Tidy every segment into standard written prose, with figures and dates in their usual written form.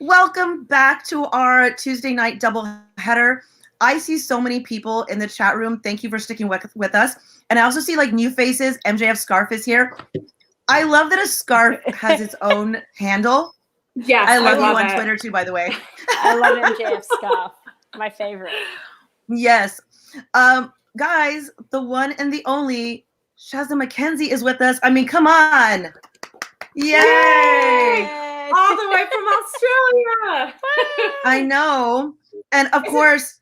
Welcome back to our Tuesday night doubleheader. I see so many people in the chat room. Thank you for sticking with us. And I also see like new faces. MJF scarf is here. I love that a scarf has its own handle. Yes, I love you on it. Twitter too, by the way. I love MJF scarf. My favorite. Yes. Guys, the one and the only Shazza McKenzie is with us. I mean, come on. Yay! All the way from Australia. I know. And of course,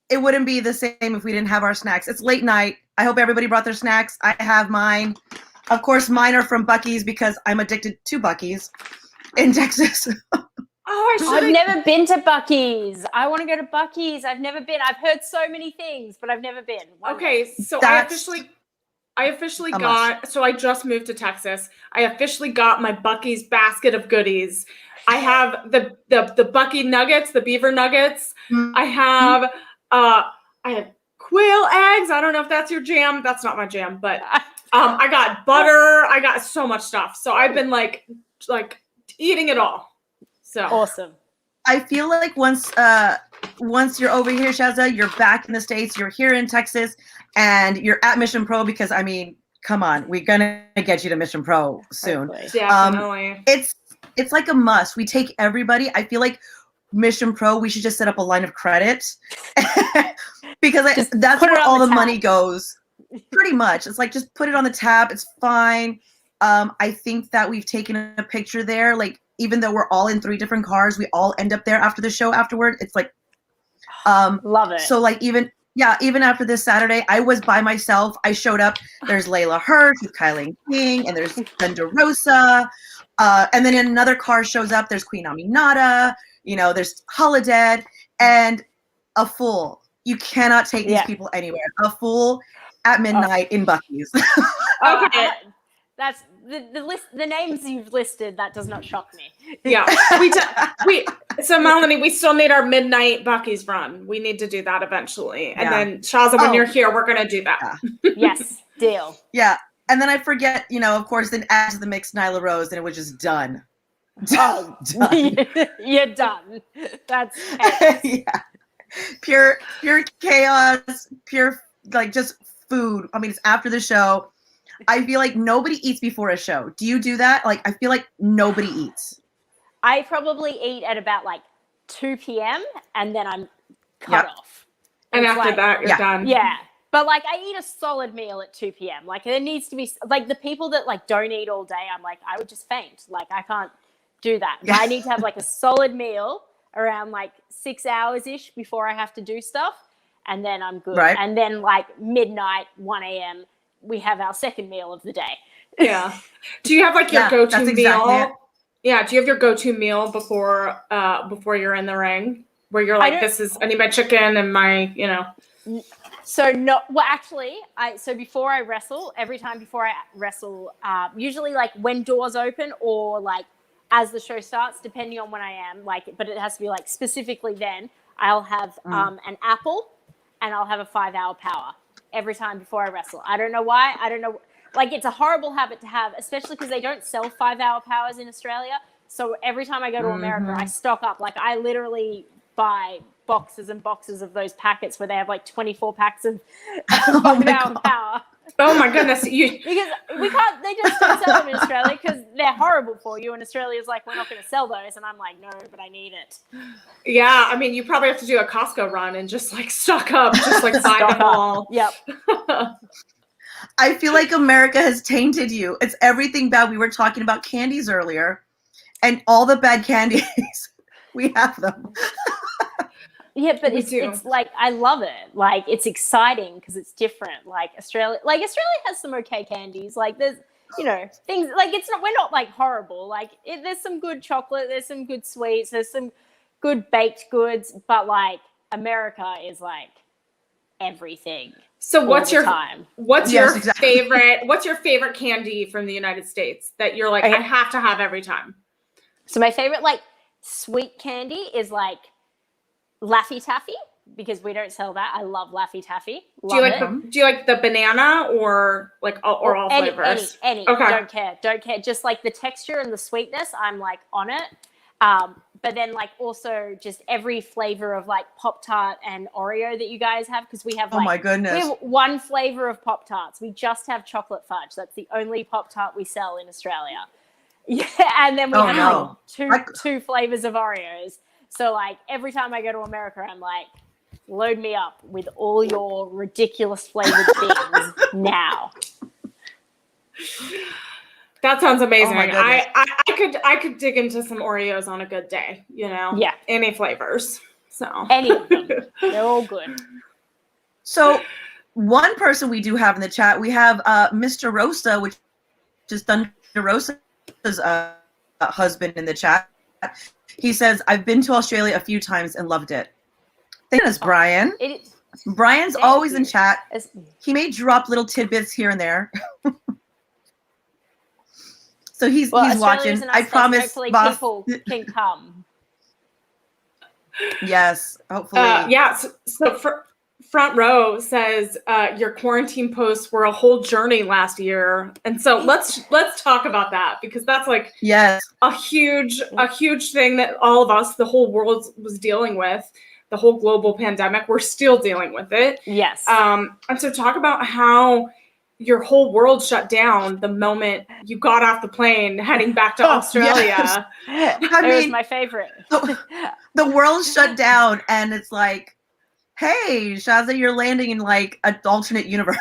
it wouldn't be the same if we didn't have our snacks. It's late night. I hope everybody brought their snacks. I have mine. Of course, mine are from Buc-ee's because I'm addicted to Buc-ee's in Texas. I've never been to Buc-ee's. I want to go to Buc-ee's. I've never been. I've heard so many things, but I've never been. Okay, so I officially got, so I just moved to Texas. I officially got my Buc-ee's basket of goodies. I have the Buc-ee nuggets, the beaver nuggets. Mm-hmm. I have quail eggs. I don't know if that's your jam. That's not my jam, but I got butter. I got so much stuff. So I've been like eating it all. So awesome. I feel like once you're over here, Shazza, you're back in the States, you're here in Texas, and you're at Mission Pro because, I mean, come on, we're going to get you to Mission Pro soon. Definitely. It's like a must. We take everybody. I feel like Mission Pro, we should just set up a line of credit because that's where all the money goes. Pretty much. It's like, just put it on the tab. It's fine. I think that we've taken a picture there. Like, even though we're all in 3 different cars, we all end up there after the show afterward. It's like, love it. So like, even after this Saturday, I was by myself. I showed up. There's Layla Hirsch with Kylie King, and there's Thunder Rosa. And then another car shows up. There's Queen Aminata. There's Holodead and a fool. You cannot take these people anywhere. A fool at midnight in Buc-ee's. Okay. That's the list. The names you've listed, that does not shock me. Yeah, So Melanie, we still need our midnight Buc-ee's run. We need to do that eventually, and then Shazza, when you're here, we're gonna do that. Yes, deal. Yeah, and then I forget, of course, then adds the mixed Nyla Rose, and it was just done. Done. You're done. That's yeah, pure chaos, pure like just food. I mean, it's after the show. I feel like nobody eats before a show. Do you do that? Like, I feel like nobody eats. I probably eat at about like 2 p.m. and then I'm cut off. And after that, you're done. Yeah. But like, I eat a solid meal at 2 p.m. Like, there needs to be, like, the people that like don't eat all day, I'm like, I would just faint. Like, I can't do that. But I need to have like a solid meal around like 6 hours-ish before I have to do stuff. And then I'm good. Right. And then like midnight, 1 a.m., we have our second meal of the day. Yeah. Do you have like your go-to meal? Exactly Yeah. Do you have your go-to meal before you're in the ring, where you're like, I need my chicken and my, So no, well, actually, so before I wrestle, every time before I wrestle, usually like when doors open or like as the show starts, depending on when I am, like, but it has to be like specifically then, I'll have an apple and I'll have a 5-hour power every time before I wrestle. I don't know why. I don't know. Like, it's a horrible habit to have, especially because they don't sell 5-hour powers in Australia. So every time I go to America, I stock up. Like, I literally buy boxes and boxes of those packets where they have like 24 packs of 5-hour power. Oh my goodness. Because we can't, they just don't sell them in Australia because they're horrible for you. And Australia's like, we're not going to sell those. And I'm like, no, but I need it. Yeah. I mean, you probably have to do a Costco run and just like stock up, just like buy them all. Yep. I feel like America has tainted you. It's everything bad. We were talking about candies earlier, and all the bad candies, we have them. Yeah, but it's like, I love it. Like, it's exciting because it's different. Like Australia has some okay candies. Like, there's, things like, we're not like horrible. Like, there's some good chocolate, there's some good sweets, there's some good baked goods, but like America is like everything. So what's your favorite candy from the United States that you're like, I have to have every time? So my favorite like sweet candy is like Laffy Taffy, because we don't sell that. I love Laffy Taffy. Do you like the banana or like all flavors? Any. Okay. Don't care. Just like the texture and the sweetness, I'm like on it. But then like also just every flavor of like Pop-Tart and Oreo that you guys have, because we have Oh my goodness. we have one flavor of Pop-Tarts. We just have chocolate fudge. That's the only Pop-Tart we sell in Australia. Yeah, and then we have like two flavors of Oreos. So like every time I go to America, I'm like, load me up with all your ridiculous flavored things now. That sounds amazing. Oh I could dig into some Oreos on a good day, you know? Yeah. Any flavors. So any of them. They're all good. So one person we do have in the chat, we have Mr. Rosa, which is Thunder Rosa's husband in the chat. He says, I've been to Australia a few times and loved it. Thank you, Brian. Brian's always in chat. He may drop little tidbits here and there. So he's watching. I promise, hopefully boss. People can come. Yes, hopefully. Yeah. So front row says your quarantine posts were a whole journey last year, and so let's talk about that, because that's like a huge thing that all of us, the whole world, was dealing with. The whole global pandemic, we're still dealing with it. Yes. And so talk about how your whole world shut down the moment you got off the plane heading back to Australia. Yes. It was my favorite. The world shut down, and it's like, hey, Shazza, you're landing in like an alternate universe.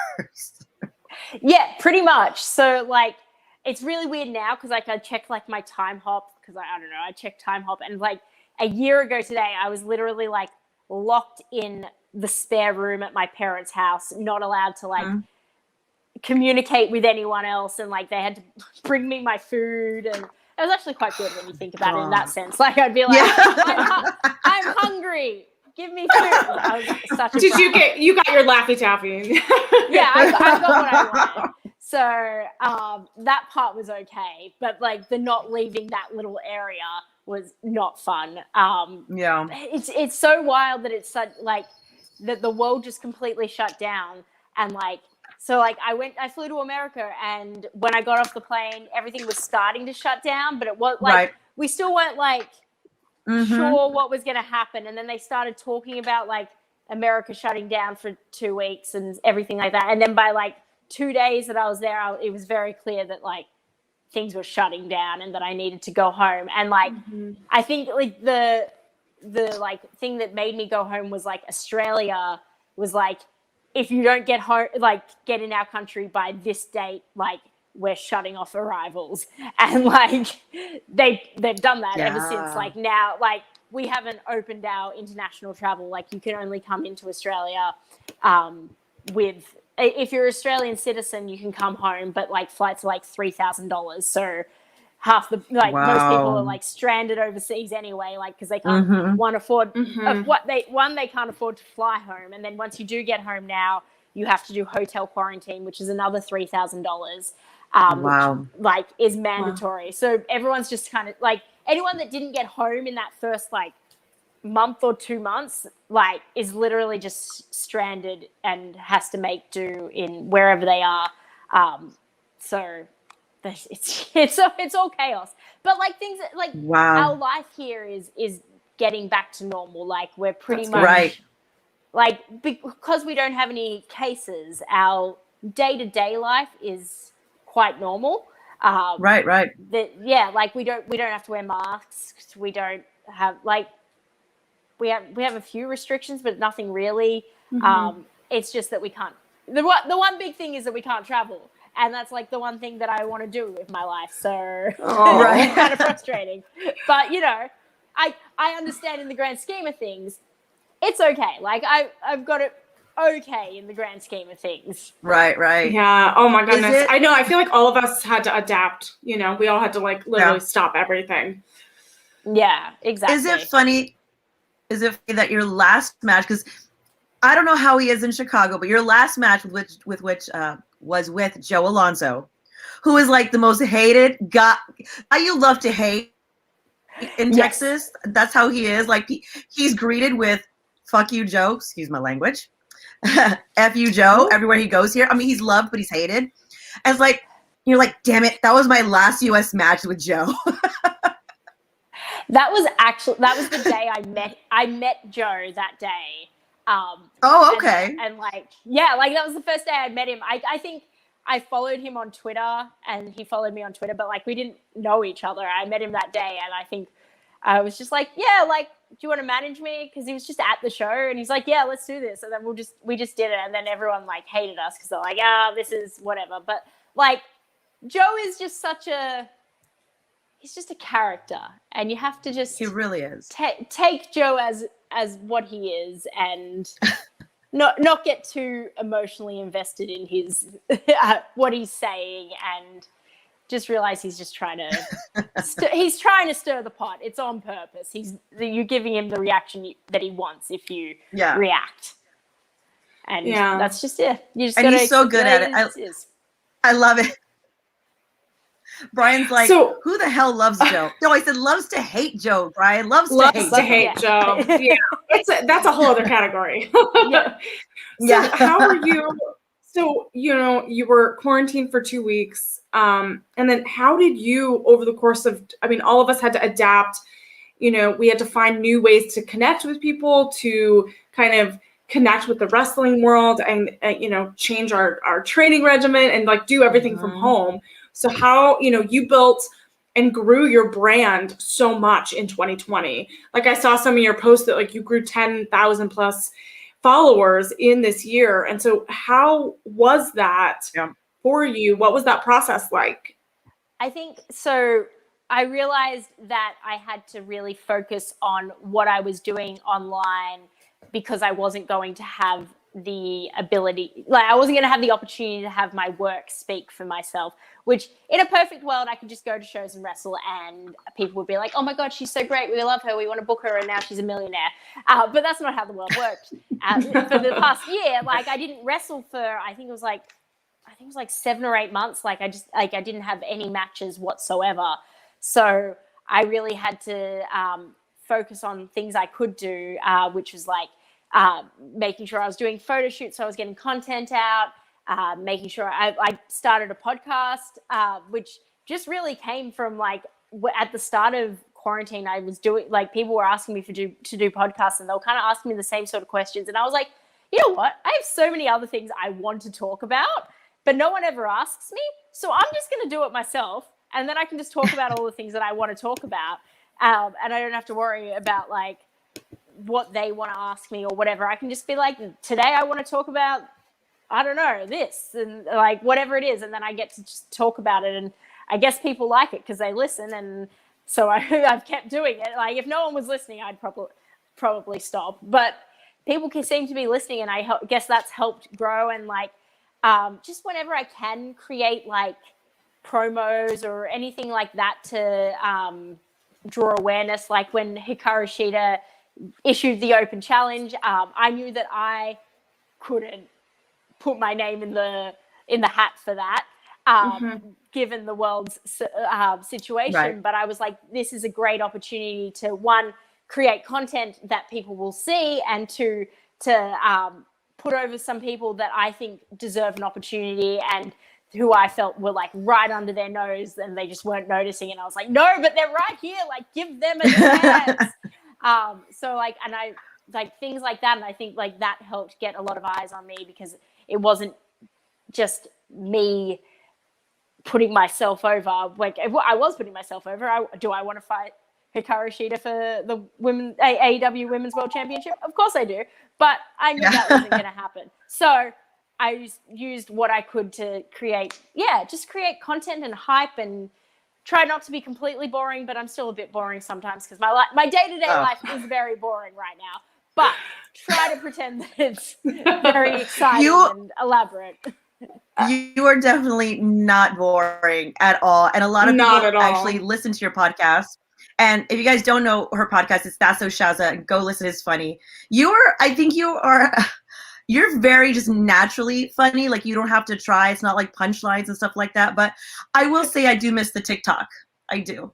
Yeah, pretty much. So like, it's really weird now because like I checked like my time hop, because I don't know, I checked time hop, and like a year ago today, I was literally like locked in the spare room at my parents' house, not allowed to like communicate with anyone else, and like they had to bring me my food, and it was actually quite good when you think about it in that sense. Like I'd be like, I'm hungry, give me food. I was such a you got your Laffy Taffy? Yeah, I got what I wanted. So that part was okay, but like the not leaving that little area was not fun. It's so wild that it's such like that the world just completely shut down, and like so like I flew to America, and when I got off the plane, everything was starting to shut down, but it was like we still weren't like sure what was going to happen, and then they started talking about like America shutting down for 2 weeks and everything like that, and then by like 2 days that I was there, it was very clear that like things were shutting down and that I needed to go home. And like I think like the like thing that made me go home was like Australia was like, if you don't get home, like get in our country by this date, like we're shutting off arrivals. And like they've done that ever since. Like now, like we haven't opened our international travel. Like you can only come into Australia with, if you're an Australian citizen, you can come home, but like flights are like $3,000. So half the most people are like stranded overseas anyway, like because they can't afford they can't afford to fly home, and then once you do get home now, you have to do hotel quarantine, which is another $3,000. Which, like is mandatory. So everyone's just kind of like, anyone that didn't get home in that first like month or 2 months, like is literally just stranded and has to make do in wherever they are. So it's all chaos. But like things like our life here is getting back to normal. Like we're pretty much like, because we don't have any cases, our day-to-day life is quite normal. Like we don't have to wear masks. We don't have like, we have a few restrictions, but nothing really. It's just that we can't. The one big thing is that we can't travel, and that's like the one thing that I want to do with my life. So it's kind of frustrating, but you know, I understand in the grand scheme of things, it's okay. Like I've got it okay in the grand scheme of things. Right. Yeah. Oh my goodness. I know. I feel like all of us had to adapt. You know, we all had to like literally stop everything. Yeah. Exactly. Is it funny that your last match, because I don't know how he is in Chicago, but your last match was with Joe Alonso, who is like the most hated guy. You love to hate in Texas. That's how he is. Like he's greeted with "fuck you, Joe." Excuse my language. F you, Joe. Everywhere he goes here. I mean, he's loved, but he's hated. And it's like, you're like, damn it, that was my last U.S. match with Joe. That was the day I met Joe that day. Oh, okay. And like, yeah, like that was the first day I met him. I think I followed him on Twitter and he followed me on Twitter, but like we didn't know each other. I met him that day and I think I was just like, yeah, like, do you want to manage me? Because he was just at the show and he's like, yeah, let's do this. And then we just did it. And then everyone like hated us because they're like, this is whatever. But like Joe is just he's just a character and you have to just he really is take Joe as what he is and not get too emotionally invested in his what he's saying and just realize he's just trying to he's trying to stir the pot. It's on purpose. You're giving him the reaction that he wants if you react. And that's just it. You just and he's so good at it. I love it. Brian's like, who the hell loves Joe? No, I said loves to hate Joe. Brian loves to hate Joe. Yeah, that's a whole other category. Yeah. How are you? So you were quarantined for 2 weeks, and then how did you, over the course of? I mean, all of us had to adapt. We had to find new ways to connect with people, to kind of connect with the wrestling world, and change our training regimen and like do everything from home. So how, you built and grew your brand so much in 2020. Like I saw some of your posts that like you grew 10,000 plus followers in this year. And so how was that for you? What was that process like? I think so. I realized that I had to really focus on what I was doing online because I wasn't going to have the ability, like I wasn't going to have the opportunity to have my work speak for myself, which in a perfect world, I could just go to shows and wrestle and people would be like, oh my God, she's so great. We love her. We want to book her. And now she's a millionaire. But that's not how the world worked. For the past year, like I didn't wrestle for, I think it was like 7 or 8 months. Like I didn't have any matches whatsoever. So I really had to focus on things I could do, which was like, making sure I was doing photo shoots, so I was getting content out, making sure I started a podcast, which just really came from like at the start of quarantine. I was doing like people were asking me to do podcasts, and they were kind of asking me the same sort of questions, and I was like, you know what? I have so many other things I want to talk about, but no one ever asks me, so I'm just going to do it myself, and then I can just talk about all the things that I want to talk about, and I don't have to worry about like what they want to ask me or whatever. I can just be like, today I want to talk about, I don't know, this and like whatever it is. And then I get to just talk about it. And I guess people like it because they listen. And so I've kept doing it. Like if no one was listening, I'd probably stop. But people seem to be listening. And I guess that's helped grow. And like, just whenever I can create like promos or anything like that to draw awareness, like when Hikaru Shida issued the open challenge, I knew that I couldn't put my name in the hat for that, given the world's situation. Right. But I was like, this is a great opportunity to one, create content that people will see, and to put over some people that I think deserve an opportunity and who I felt were like right under their nose and they just weren't noticing. And I was like, no, but they're right here. Like, give them a chance. So like, and I like things like that. And I think like that helped get a lot of eyes on me because it wasn't just me putting myself over. Like I was putting myself over. Do I want to fight Hikaru Shida for the AEW Women's World Championship? Of course I do. But I knew that wasn't going to happen. So I used what I could to create content and hype and try not to be completely boring, but I'm still a bit boring sometimes because my day-to-day life is very boring right now. But try to pretend that it's very exciting and elaborate. You are definitely not boring at all. And a lot of people actually listen to your podcast. And if you guys don't know her podcast, it's That's So Shazza. Go listen. It's funny. You're very just naturally funny. Like you don't have to try. It's not like punchlines and stuff like that. But I will say I do miss the TikTok. I do.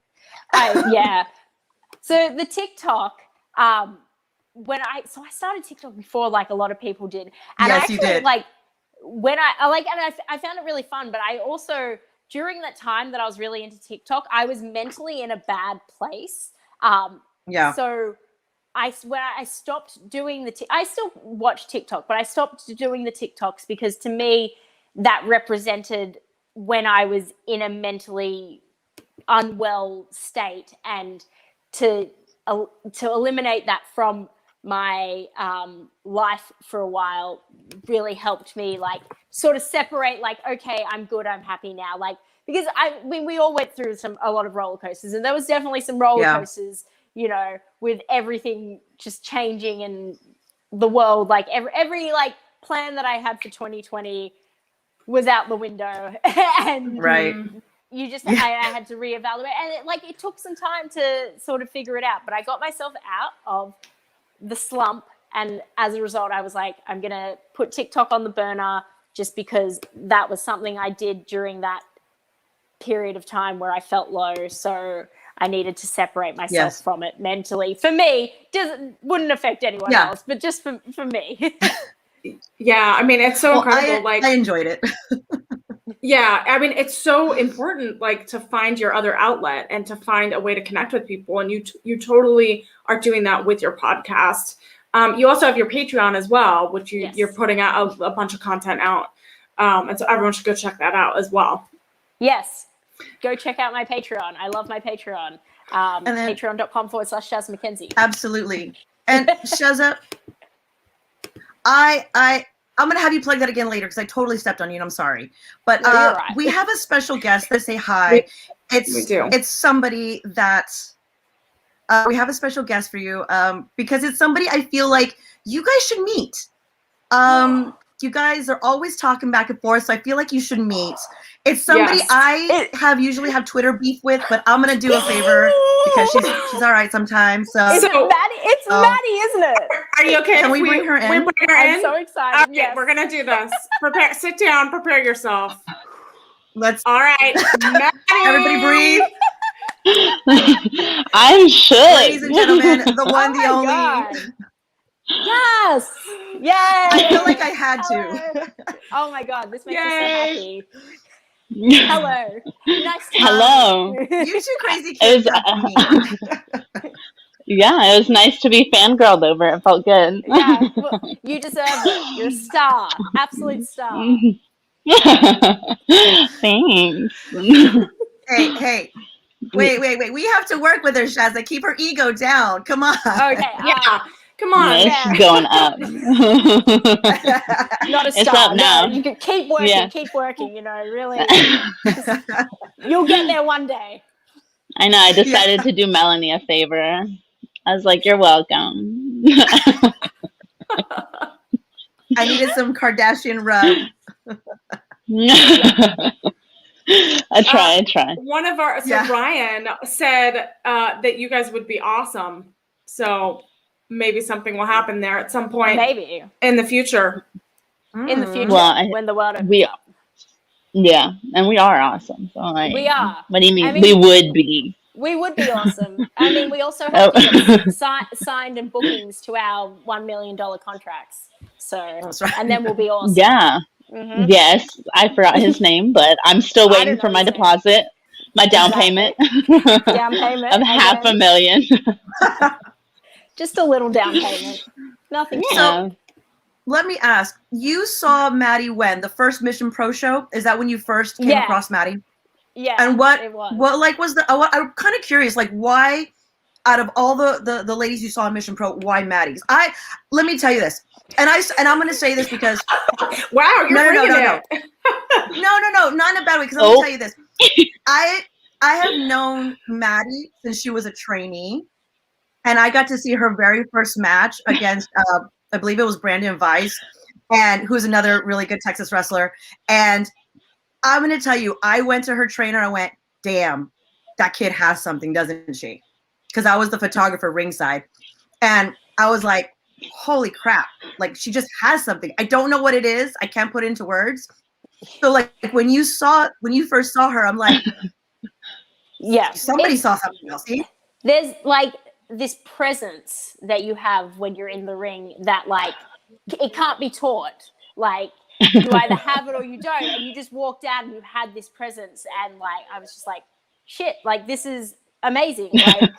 Yeah. So the TikTok, I started TikTok before like a lot of people did. And yes, you did. Like when I found it really fun, but I also, during that time that I was really into TikTok, I was mentally in a bad place. Yeah. So when I stopped doing I still watch TikTok, but I stopped doing the TikToks because to me that represented when I was in a mentally unwell state, and to eliminate that from my life for a while really helped me like sort of separate, like, okay, I'm good, I'm happy now, like, because we all went through a lot of roller coasters, and there was definitely some roller coasters, you know, with everything just changing in the world, like every like plan that I had for 2020 was out the window, and Right. you just I had to reevaluate, and it took some time to sort of figure it out, but I got myself out of the slump, and as a result I was like, I'm gonna put TikTok on the burner, just because that was something I did during that period of time where I felt low, so I needed to separate myself from it mentally. For me, wouldn't affect anyone else, but just for me. Yeah, I mean, it's so incredible. I enjoyed it. Yeah, I mean, it's so important, like, to find your other outlet and to find a way to connect with people. And you totally are doing that with your podcast. You also have your Patreon as well, which you're putting out a bunch of content out. And so everyone should go check that out as well. Yes. Go check out my Patreon. I love my Patreon. Patreon.com/Shazza McKenzie. Absolutely. And Shazza, I'm going to have you plug that again later because I totally stepped on you and I'm sorry. But no, you're right. We have a special guest that say hi. It's somebody that we have a special guest for you because it's somebody I feel like you guys should meet. You guys are always talking back and forth, so I feel like you should meet. It's somebody I usually have Twitter beef with, but I'm going to do a favor because she's all right sometimes. So It's Maddie, isn't it? Are you okay? Can we bring her in? I'm so excited. Okay, we're gonna do this. Sit down, prepare yourself. All right. Everybody breathe. I'm shook. Ladies and gentlemen, the one, the only. God. Yes. Yay. I feel like I had to. Oh my God, this makes me so happy. Hello. Nice to Hello. You two crazy kids. Yeah, it was nice to be fangirled over. It felt good. Yeah, well, you deserve it. You're a star. Absolute star. Thanks. Hey. Wait. We have to work with her, Shazza. Keep her ego down. Come on. Okay. Yeah. Come on. It's going up. Not a star. It's up now. No, you can keep working, you know, really. You'll get there one day. I know. I decided to do Melanie a favor. I was like, you're welcome. I needed some Kardashian rub. I try. One of our Ryan said that you guys would be awesome. So maybe something will happen there at some point. Maybe in the future. In the future, when the world opens up. Yeah, and we are awesome. So we are. What do you mean? We would be. We would be awesome. I mean, we also have to get signed and bookings to our $1 million contracts. So, and then we'll be awesome. Yeah. Mm-hmm. Yes, I forgot his name, but I'm still waiting for my deposit, my down payment. Down payment of $500,000. Just a little down payment. Nothing. So, let me ask. You saw Maddie when? The first Mission Pro show? Is that when you first came across Maddie? Yeah. And what was the I'm kind of curious, like, why out of all the ladies you saw in Mission Pro, why Maddie's? Let me tell you this. And I'm going to say this because wow, you're no, not in a bad way, because I'm going to tell you this. I have known Maddie since she was a trainee, and I got to see her very first match against I believe it was Brandon Weiss, and who's another really good Texas wrestler. And I'm going to tell you, I went to her trainer and I went, damn, that kid has something, doesn't she? Because I was the photographer ringside. And I was like, holy crap. Like, she just has something. I don't know what it is. I can't put it into words. So, like, when you first saw her, I'm like, yeah, somebody saw something else. See? There's, like, this presence that you have when you're in the ring that, like, it can't be taught. Like, you either have it or you don't, and you just walked out and you had this presence, and like I was just like, shit, like this is amazing. Like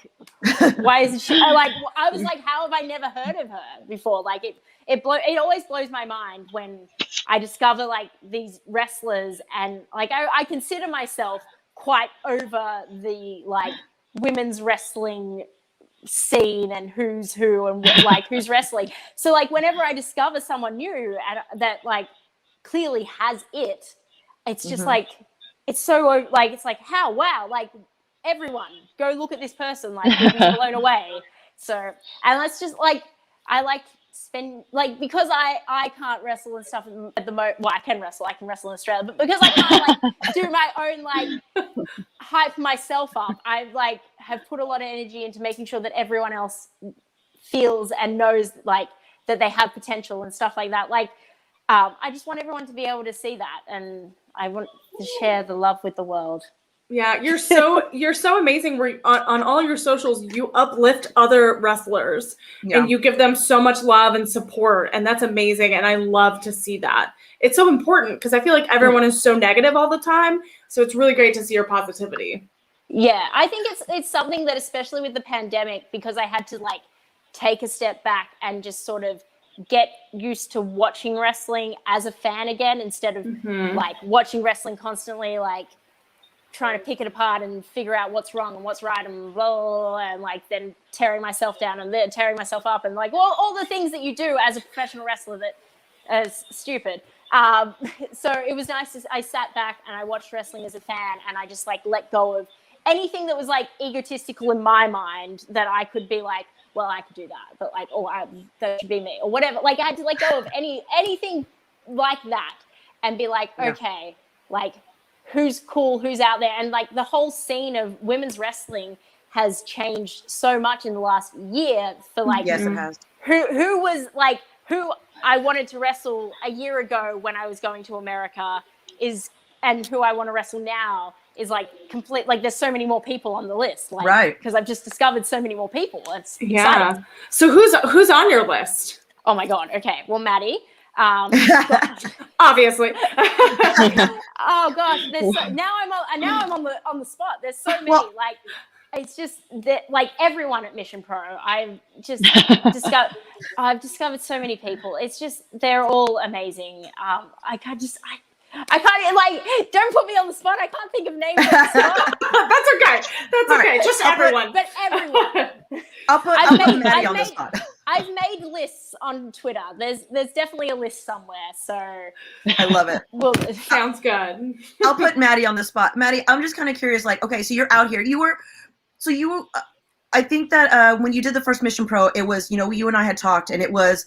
Why isn't she like? I was like, how have I never heard of her before? Like it always blows my mind when I discover like these wrestlers, and like I consider myself quite over the like women's wrestling scene and who's who and like who's wrestling. So like whenever I discover someone new and that like clearly has it, it's just like it's so like it's like how wow like everyone go look at this person, like you'll be blown away. So and let's just like I like spend like because I can't wrestle and stuff at the moment. Well, I can wrestle in Australia, but because I can't like do my own like hype myself up, I like have put a lot of energy into making sure that everyone else feels and knows like that they have potential and stuff like that. Like I just want everyone to be able to see that, and I want to share the love with the world. Yeah, you're so amazing. Where on all your socials, you uplift other wrestlers and you give them so much love and support, and that's amazing. And I love to see that. It's so important because I feel like everyone is so negative all the time. So it's really great to see your positivity. Yeah, I think it's something that, especially with the pandemic, because I had to like take a step back and just sort of get used to watching wrestling as a fan again, instead of like watching wrestling constantly, like trying to pick it apart and figure out what's wrong and what's right and blah, and like then tearing myself down and then tearing myself up and like all the things that you do as a professional wrestler that is stupid. So it was nice I sat back and I watched wrestling as a fan, and I just like let go of anything that was like egotistical in my mind that I could be like, well, I could do that, but like, that should be me or whatever. Like I had to let go of anything like that and be like, okay, like who's cool, who's out there. And like the whole scene of women's wrestling has changed so much in the last year for like, yes, it has. Who was like, who I wanted to wrestle a year ago when I was going to America and who I want to wrestle now is like complete, like there's so many more people on the list. Like, right. Because I've just discovered so many more people. It's exciting. So who's on your list? Oh my God. Okay. Well, Maddie. Obviously. Oh gosh, now I'm on the spot. There's so many. Like it's just that like everyone at Mission Pro. I've just discovered so many people. It's just they're all amazing. I can't like don't put me on the spot. I can't think of names on the spot. That's okay. That's okay. Just everyone. But everyone. I'll put Maddie on the spot. I've made lists on Twitter. There's definitely a list somewhere. So I love it. Well, sounds good. I'll put Maddie on the spot. Maddie, I'm just kind of curious. Like, okay, so you're out here. I think that when you did the first Mission Pro, it was you and I had talked, and it was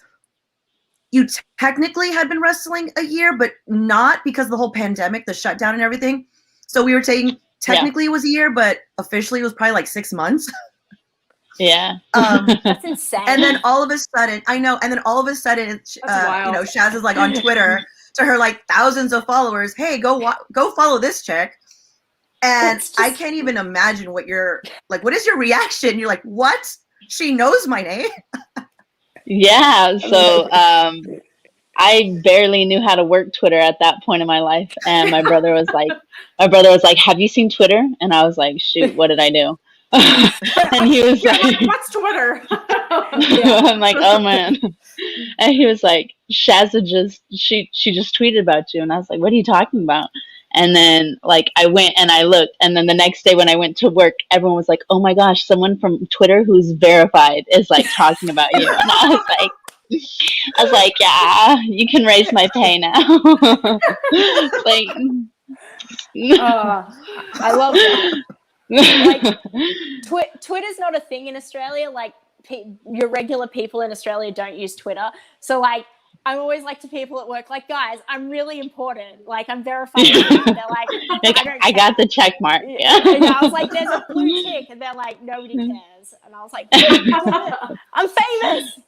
you technically had been wrestling a year, but not because of the whole pandemic, the shutdown, and everything. So we were saying technically it was a year, but officially it was probably like 6 months. Yeah. That's insane. And then all of a sudden, I know, and then all of a sudden, Shaz is like on Twitter to her like thousands of followers, hey, go follow this chick. And I can't even imagine what is your reaction? You're like, what? She knows my name? Yeah. So I barely knew how to work Twitter at that point in my life. And my brother was like, have you seen Twitter? And I was like, shoot, what did I do? And he was like, what's Twitter? I'm like, oh man. And he was like, Shazza she just tweeted about you. And I was like, what are you talking about? And then like I went and I looked, and then the next day when I went to work, everyone was like, oh my gosh, someone from Twitter who's verified is like talking about you. And I was like, yeah, you can raise my pay now. Like, I love that. Like, Twitter's not a thing in Australia. Like your regular people in Australia don't use Twitter. So like I'm always like to people at work, like, guys, I'm really important. Like I'm verified. They're like, I got the check mark. Yeah. And I was like, there's a blue tick, and they're like, nobody cares. And I was like, I'm famous.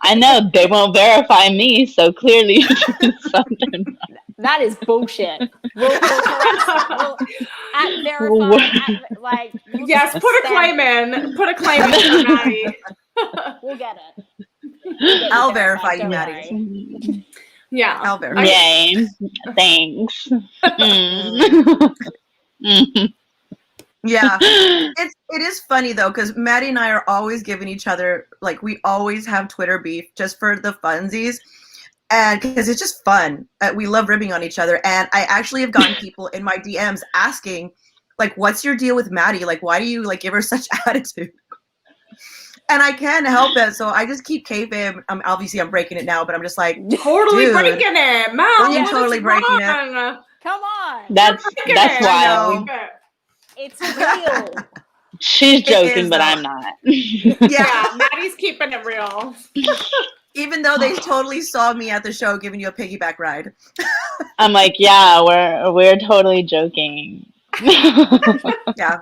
I know they won't verify me, so clearly something. That is bullshit. We'll at verify, yes, put a claim in. Put a claim in for Maddie. We'll get it. I'll verify you, Maddie. Yeah, I'll verify. Yay! Thanks. Yeah. It is funny though, because Maddie and I are always giving each other, like, we always have Twitter beef just for the funsies. And because it's just fun. We love ribbing on each other. And I actually have gotten people in my DMs asking, like, what's your deal with Maddie? Like, why do you like give her such attitude? And I can't help it. So I just keep kayfabe. Obviously I'm breaking it now, but I'm just like, totally dude, breaking it. Mom, I'm totally breaking it. Come on. That's why It's real. she's joking, but I'm not. Yeah, Maddie's keeping it real. Even though they totally saw me at the show giving you a piggyback ride. I'm like, yeah, we're totally joking. Yeah.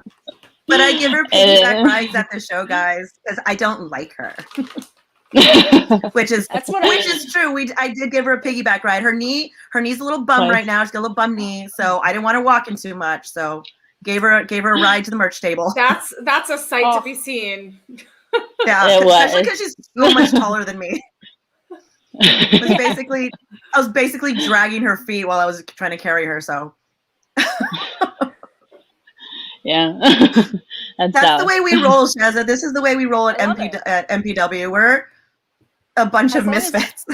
But I give her piggyback rides at the show, guys, because I don't like her. which is true. I did give her a piggyback ride. Her knee's a little bum right now. She's got a little bum knee, so I didn't want her walking too much. So gave her a ride to the merch table. That's a sight to be seen. Yeah, especially because she's so much taller than me. I was basically dragging her feet while I was trying to carry her. So. Yeah. That's the way we roll, Shazza. This is the way we roll at MPW. We're a bunch of misfits.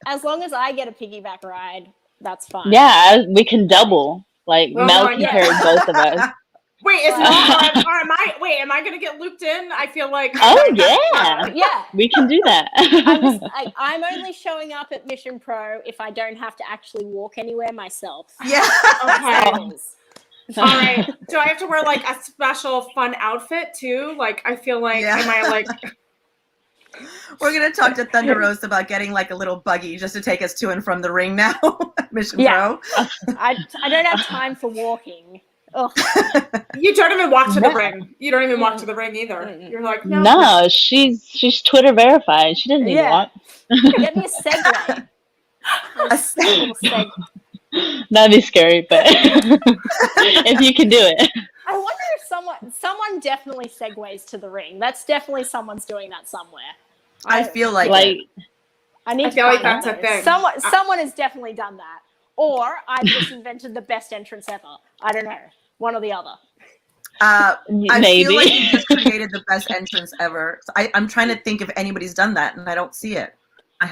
As long as I get a piggyback ride, that's fine. Yeah, we can double. Like Mel can carry both of us. Wait, am I gonna get looped in? I feel like yeah. We can do that. I'm only showing up at Mission Pro if I don't have to actually walk anywhere myself. Yeah. Okay. All right. Do I have to wear like a special fun outfit too? Like, I feel like, am I like? We're gonna talk to Thunder Rose about getting like a little buggy just to take us to and from the ring now. Mission Pro. I don't have time for walking. Ugh. You don't even walk to the ring. You don't even walk to the ring either. You're like, no, she's Twitter verified. She doesn't even walk. Get me a Segway. A Segway. That'd be scary, but if you can do it. I wonder if someone definitely segues to the ring. That's definitely someone's doing that somewhere. I feel like I feel like that's a thing. Someone has definitely done that. Or I've just invented the best entrance ever. I don't know. One or the other. I feel like you just created the best entrance ever. So I'm trying to think if anybody's done that, and I don't see it.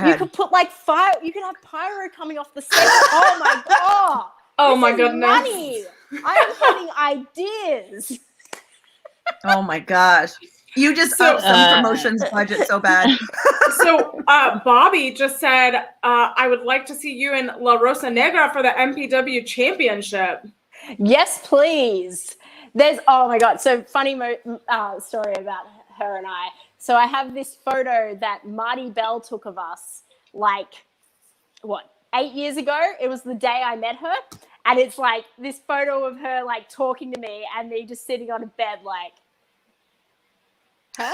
You could put like fire. You could have pyro coming off the stage. Oh my god! Oh my goodness! Money. I am having ideas. Oh my gosh! You just upped some promotions budget so bad. So Bobby just said, "I would like to see you in La Rosa Negra for the MPW Championship." Yes, please. Oh my god! So funny story about her and I. So I have this photo that Marty Bell took of us, like, 8 years ago? It was the day I met her. And it's like this photo of her, like, talking to me and me just sitting on a bed, like, huh?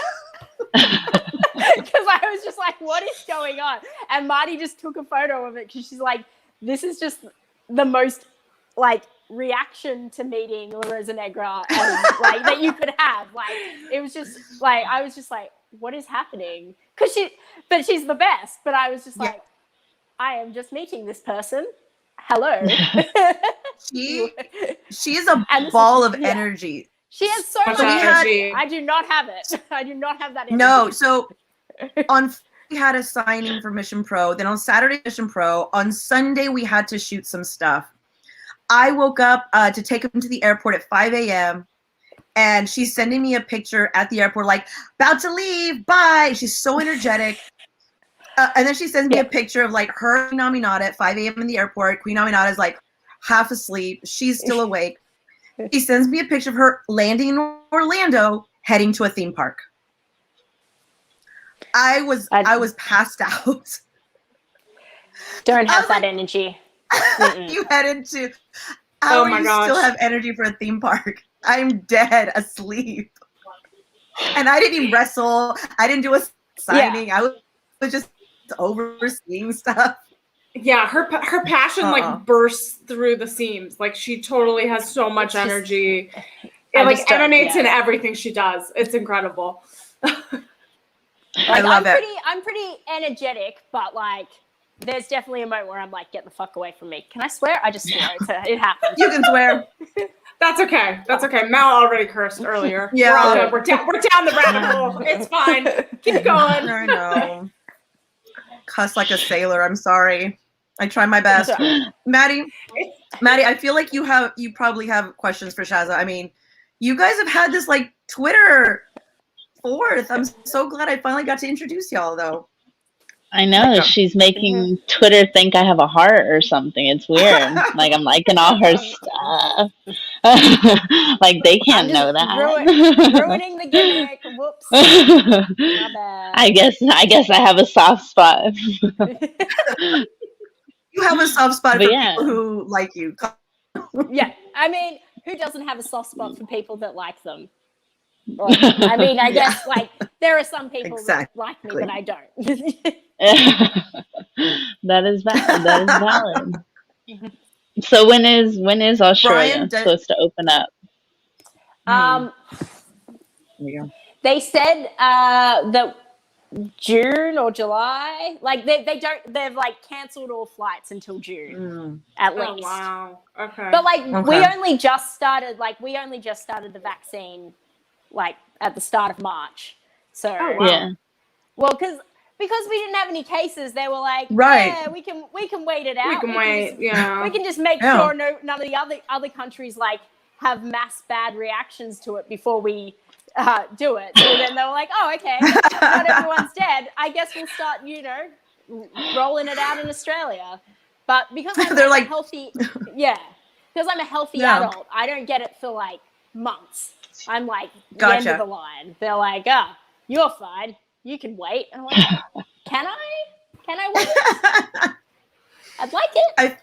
Because I was just like, what is going on? And Marty just took a photo of it because she's like, this is just the most, like, reaction to meeting La Rosa Negra like that you could have. Like, it was just like, I was just like, what is happening? But she's the best. But I was just like, I am just meeting this person. Hello. She's a ball of energy. She has so much energy. I do not have it. I do not have that energy. No, so we had a signing for Mission Pro. Then on Saturday, Mission Pro. On Sunday, we had to shoot some stuff. I woke up to take him to the airport at 5 a.m. and she's sending me a picture at the airport, like, about to leave, bye. She's so energetic. And then she sends me a picture of, like, her Queen Aminata at 5 a.m. in the airport. Queen Aminata is, like, half asleep. She's still awake. She sends me a picture of her landing in Orlando, heading to a theme park. I was passed out. Don't have that energy. You headed to how you still have energy for a theme park? I'm dead asleep. And I didn't even wrestle. I didn't do a signing. I was just overseeing stuff. Yeah, her passion like bursts through the seams. Like, she totally has so much energy. It like emanates in everything she does. It's incredible. I love it. I'm pretty energetic, but like there's definitely a moment where I'm like, get the fuck away from me. Can I swear? I just swear. It happens. You can swear. That's okay. That's okay. Mal already cursed earlier. Yeah. We're all good. We're down the rabbit hole. It's fine. Keep going. I know. Cuss like a sailor. I'm sorry. I try my best. Maddie, I feel like you probably have questions for Shazza. I mean, you guys have had this like Twitter fourth. I'm so glad I finally got to introduce y'all though. I know, she's making Twitter think I have a heart or something. It's weird. Like, I'm liking all her stuff. Like, they can't know that. Ruining the gimmick. Whoops. My bad. I guess I have a soft spot. You have a soft spot for yeah. people who like you. Yeah, I mean, who doesn't have a soft spot for people that like them? Or, I mean, I guess like there are some people that like me, but I don't. That is valid. That is valid. So when is Australia supposed to open up? They said that June or July. Like they've like cancelled all flights until June at least. Oh wow. Okay. But like we only just started the vaccine like at the start of March. So yeah. Well, because we didn't have any cases, they were like, right. Yeah, we can wait it out. We can wait. We can just make sure none of the other countries like have mass bad reactions to it before we do it. So then they were like, oh, okay, not everyone's dead. I guess we'll start, rolling it out in Australia. But because I'm They're like healthy, because I'm a healthy adult, I don't get it for like months. I'm like the end of the line. They're like, you're fine. You can wait. And I'm like, can I wait? I'd like it.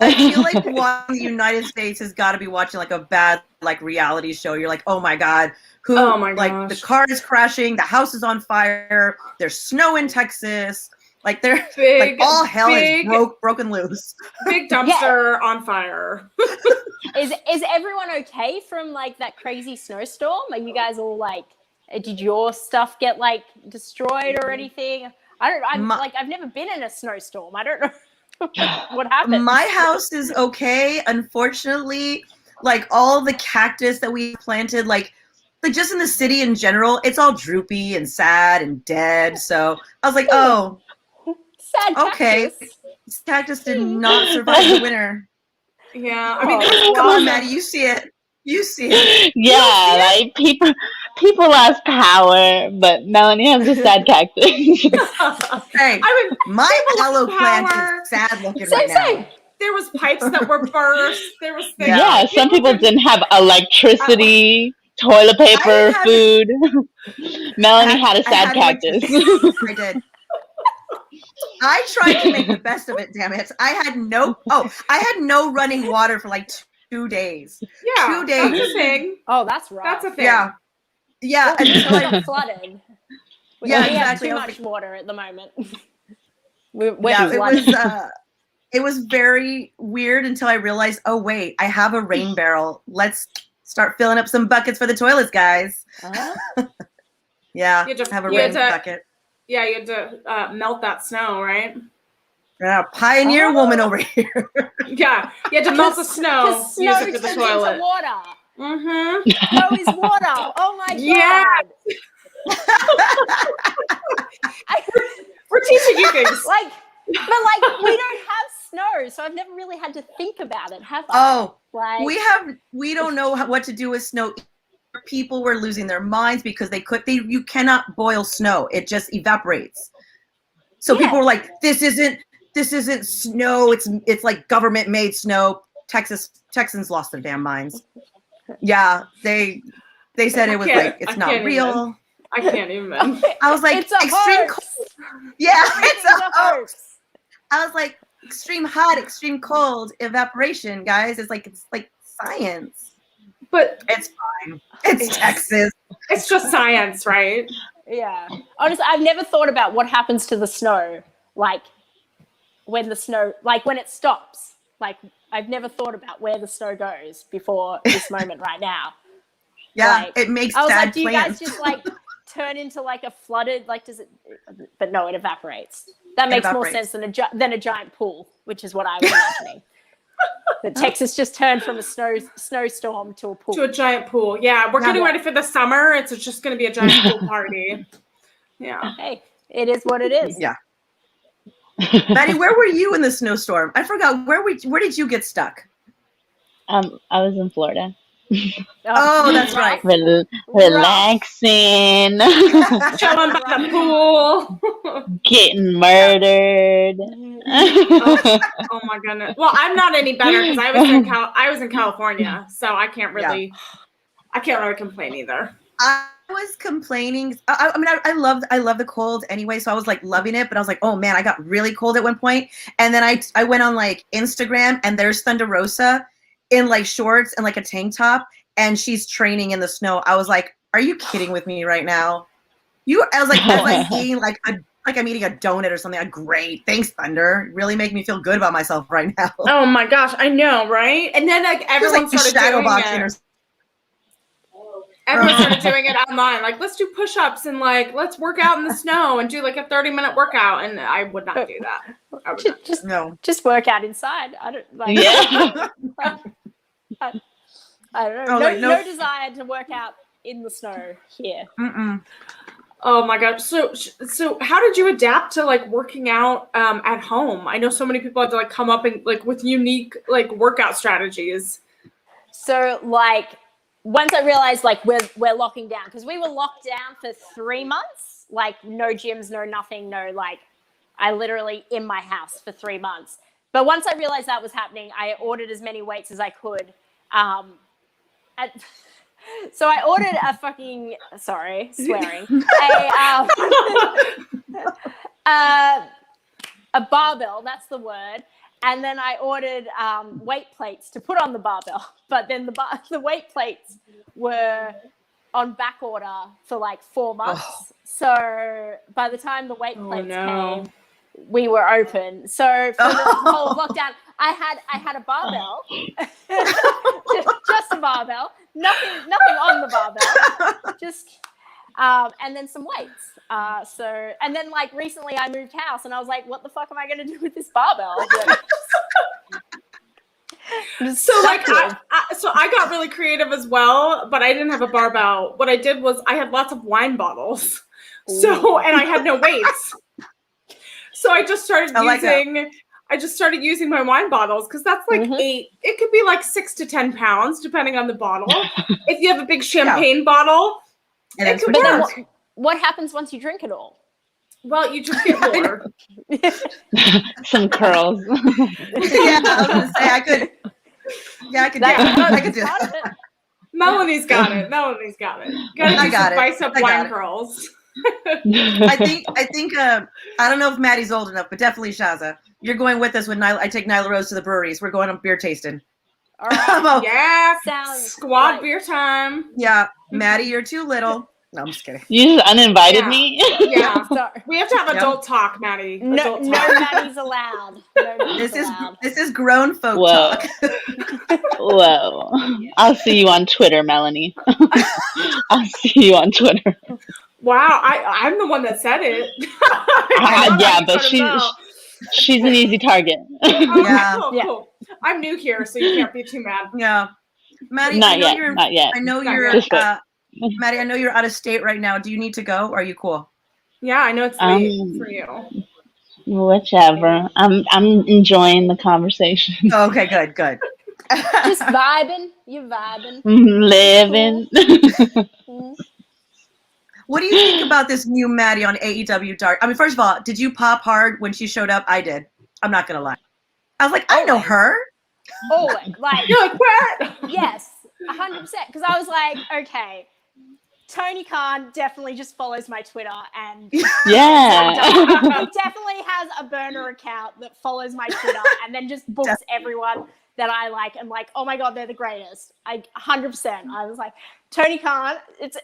I feel like watching the United States has got to be watching like a bad like reality show. You're like, oh my god, like the car is crashing, the house is on fire, there's snow in Texas, like they're like all hell is broken loose. Big dumpster on fire. Is everyone okay from like that crazy snowstorm? Are you guys all like? Did your stuff get like destroyed or anything? I've never been in a snowstorm. I don't know. What happened? My house is okay. Unfortunately, like all the cactus that we planted, like just in the city in general, it's all droopy and sad and dead. So I was like, oh, sad cactus. Okay. This cactus did not survive the winter. Yeah, I mean, come on, Maddie, you see it. Yeah, like people lost power, but Melanie has a sad cactus. Hey, my aloe plant is sad looking right now. There was pipes that were burst. There was things. Yeah, some people didn't have electricity, toilet paper, food. Melanie had a sad cactus. I did. I tried to make the best of it. Damn it! I had no running water for like 2 days. Yeah, 2 days. That's a thing. Oh, that's rough. That's a thing. Yeah. Until it flooded. We exactly. have too much water at the moment. It was very weird until I realized, oh wait, I have a rain barrel. Let's start filling up some buckets for the toilets, guys. Yeah, have a rain bucket. Yeah, you had to melt that snow, right? Yeah, pioneer woman over here. Yeah, you had to melt the snow. Snow use it for the toilet. Into water. Mm-hmm. Snow is water. Oh my god. Yeah. We're teaching you things. But we don't have snow, so I've never really had to think about it, have I? Oh, we don't know what to do with snow. People were losing their minds because you cannot boil snow. It just evaporates. So people were like, this isn't snow. It's like government made snow. Texans lost their damn minds. Yeah, they said it was like it's not real. I can't even. I was like, it's a extreme hoax. cold. Yeah, it's a hoax. I was like, extreme hot, extreme cold, evaporation, guys. It's like science. But it's fine. It's Texas. It's just science, right? Yeah. Honestly, I've never thought about what happens to the snow, like when it stops. Like I've never thought about where the snow goes before this moment right now. Yeah, it makes sad do you guys just like turn into like a flooded, like does it, but no, it evaporates. That makes more sense than a giant pool, which is what I was imagining. That Texas just turned from a snowstorm to a pool. To a giant pool. Yeah, we're getting ready for the summer. It's just going to be a giant pool party. Yeah. Hey, it is what it is. Yeah. Maddie, where were you in the snowstorm? I forgot. Where did you get stuck? I was in Florida. Oh, that's right. Relaxing. Chilling by the pool. Getting murdered. Oh my goodness. Well, I'm not any better because I was in California, so I can't really complain either. I was complaining. I mean, I love the cold anyway, so I was like loving it. But I was like, oh man, I got really cold at one point, and then I went on like Instagram, and there's Thunder Rosa in like shorts and like a tank top, and she's training in the snow. I was like, are you kidding with me right now? I was like eating like I'm eating a donut or something. Like, great, thanks, Thunder. Really make me feel good about myself right now. Oh my gosh, I know, right? And then like everyone started doing it. Everyone started doing it online. Like, let's do push-ups and like let's work out in the snow and do like a 30-minute workout. And I would not do that. I would not. Just work out inside. I don't like. Yeah. I don't know. No desire to work out in the snow here. Oh my God. So how did you adapt to like working out at home? I know so many people have to like come up and like with unique like workout strategies. So like once I realized like we're locking down, because we were locked down for 3 months, like no gyms, no nothing, no like I literally in my house for 3 months. But once I realized that was happening, I ordered as many weights as I could. So I ordered a fucking, sorry, swearing, a barbell, that's the word. And then I ordered weight plates to put on the barbell. But then the weight plates were on back order for like 4 months. Oh. So by the time the weight plates came, we were open. So for the whole lockdown, I had a barbell, just a barbell, nothing on the barbell, just and then some weights. And then like recently I moved house and I was like, what the fuck am I gonna do with this barbell? So like I got really creative as well, but I didn't have a barbell. What I did was I had lots of wine bottles. So and I had no weights. So I just started using my wine bottles because that's like it could be like 6 to 10 pounds depending on the bottle. If you have a big champagne bottle, and it could work. Then what happens once you drink it all? Well, you just get more. Some curls. Yeah, I was gonna say I could do that. Melanie's got it. I got it. Spice up wine curls. I think I don't know if Maddie's old enough, but definitely Shazza. You're going with us when I take Nyla Rose to the breweries. We're going on beer tasting. All right. Yeah. Squad beer time. Yeah. Maddie, you're too little. No, I'm just kidding. You just uninvited me? Yeah. We have to have adult talk, Maddie. No Maddie's allowed. This is grown folk talk. Whoa. I'll see you on Twitter, Melanie. I'll see you on Twitter. Wow, I'm the one that said it. Yeah, but she's an easy target. Yeah. Cool. I'm new here, so you can't be too mad. Yeah. Maddie, not yet. I know you're Maddie, I know you're out of state right now. Do you need to go? Or are you cool? Yeah, I know it's late for you. Whichever. I'm enjoying the conversation. Oh, okay, good. Just vibing. You're vibing. Living. Cool. What do you think about this new Maddie on AEW Dark? I mean, first of all, did you pop hard when she showed up? I did. I'm not gonna lie. I was like, I know her. Always. Like, you're like, what? Yes, 100%. Because I was like, okay, Tony Khan definitely just follows my Twitter and yeah, he definitely has a burner account that follows my Twitter and then just books everyone that I like. I'm like, oh my God, they're the greatest. 100%. I was like, Tony Khan,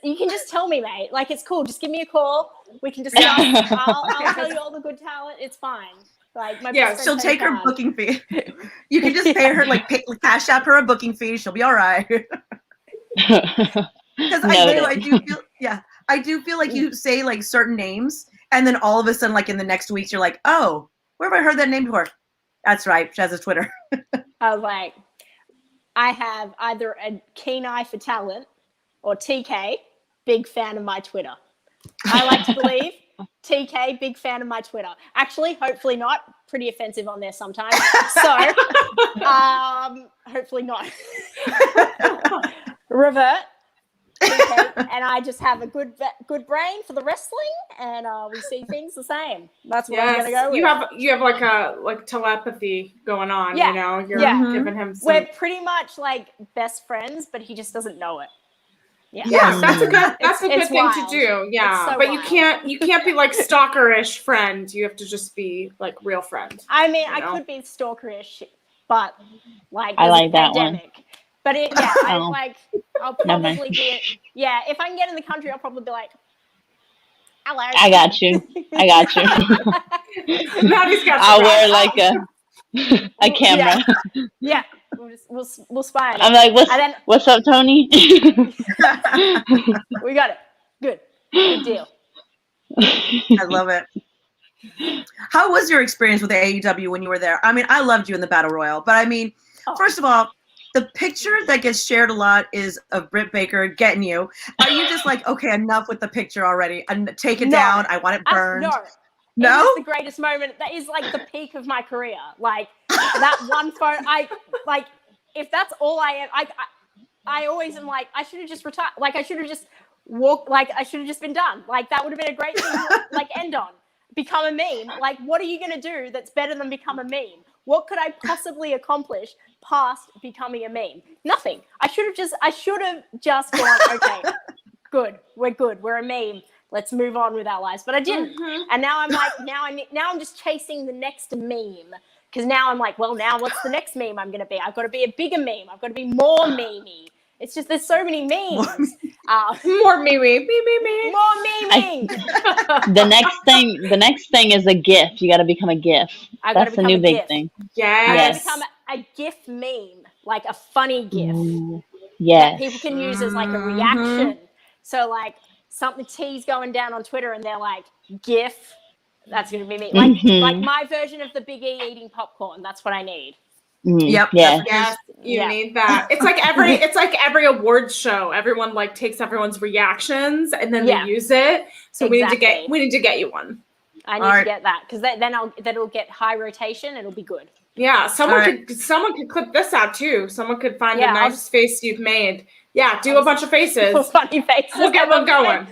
you can just tell me, mate. Like, it's cool. Just give me a call. We can discuss. I'll tell you all the good talent. It's fine. Like, my best friend she'll Tony take her Khan. booking fee. You can just pay her, cash out her a booking fee. She'll be all right. Because I do feel like you say like certain names And then all of a sudden, like in the next weeks, you're like, oh, where have I heard that name before? That's right, Shazza's Twitter. I was like, I have either a keen eye for talent or TK, big fan of my Twitter. I like to believe TK, big fan of my Twitter. Actually, hopefully not. Pretty offensive on there sometimes. So, hopefully not. Revert. TK, and I just have a good brain for the wrestling, and we see things the same. That's what I'm gonna go with. You have like a telepathy going on. Yeah. You know, you're giving him. We're pretty much like best friends, but he just doesn't know it. Yeah, that's a good thing wild. to do. Yeah, so but wild. you can't be like stalkerish friend. You have to just be like real friend. I mean, I could be stalkerish, but like I like that pandemic. one. But I'll probably be if I can get in the country, I'll probably be like, hello. I got you. Maddie's got. I'll wear like a camera. Yeah. We'll spy on it. I'm like, what's up, Tony? We got it. Good deal. I love it. How was your experience with AEW when you were there? I mean, I loved you in the Battle Royal, but I mean, first of all, the picture that gets shared a lot is of Britt Baker getting you. Are you just like, okay, enough with the picture already? Take it down. I want it burned. No? It is the greatest moment. That is like the peak of my career. Like that one photo. If that's all I am, I always am like, I should have just retired. Like I should have just walked. Like I should have just been done. Like that would have been a great thing to like end on. Become a meme. Like what are you gonna do that's better than become a meme? What could I possibly accomplish past becoming a meme? Nothing. I should have just gone, okay, good. We're a meme. Let's move on with our lives. But I didn't. And now I'm like, now I'm just chasing the next meme. Because now I'm like, well, now what's the next meme I'm going to be? I've got to be a bigger meme. I've got to be more memey. It's just, there's so many memes. More memey. More memey. The next thing is a GIF. You got to become a GIF. That's the new big thing. Yes. Become a GIF meme, like a funny GIF. Yes. That people can use as like a reaction. So like something T's going down on Twitter and they're like, GIF. That's going to be me. Like my version of the Big E eating popcorn. That's what I need. Yep. Yes. You need that. It's like every awards show. Everyone like takes everyone's reactions and then they use it. So we need to get you one. I need to get that because then it'll get high rotation. It'll be good. Yeah. Someone could clip this out too. Someone could find a nice face you've made. Yeah, do a bunch of faces. Funny faces. We'll get one going.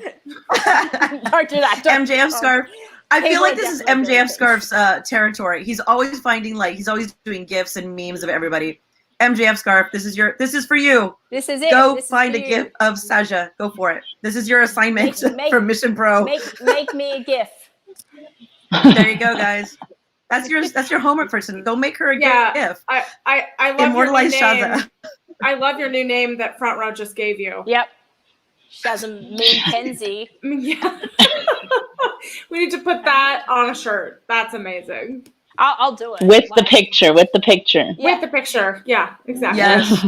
Don't do that. MJF scarf. I feel like this is MJF Scarf's territory. He's always he's always doing GIFs and memes of everybody. MJF Scarf, this is for you. This is it. Go find a GIF of Shazza. Go for it. This is your assignment from Mission Pro. Make me a GIF. There you go, guys. That's your homework person. Go make her a GIF. I love Immortalize your new name. Shazza. I love your new name that Front Row just gave you. Yep. Shazza McKenzie. Yeah. We need to put that on a shirt. That's amazing. I'll do it. With the picture. Yeah. With the picture. Yeah, exactly. Yes.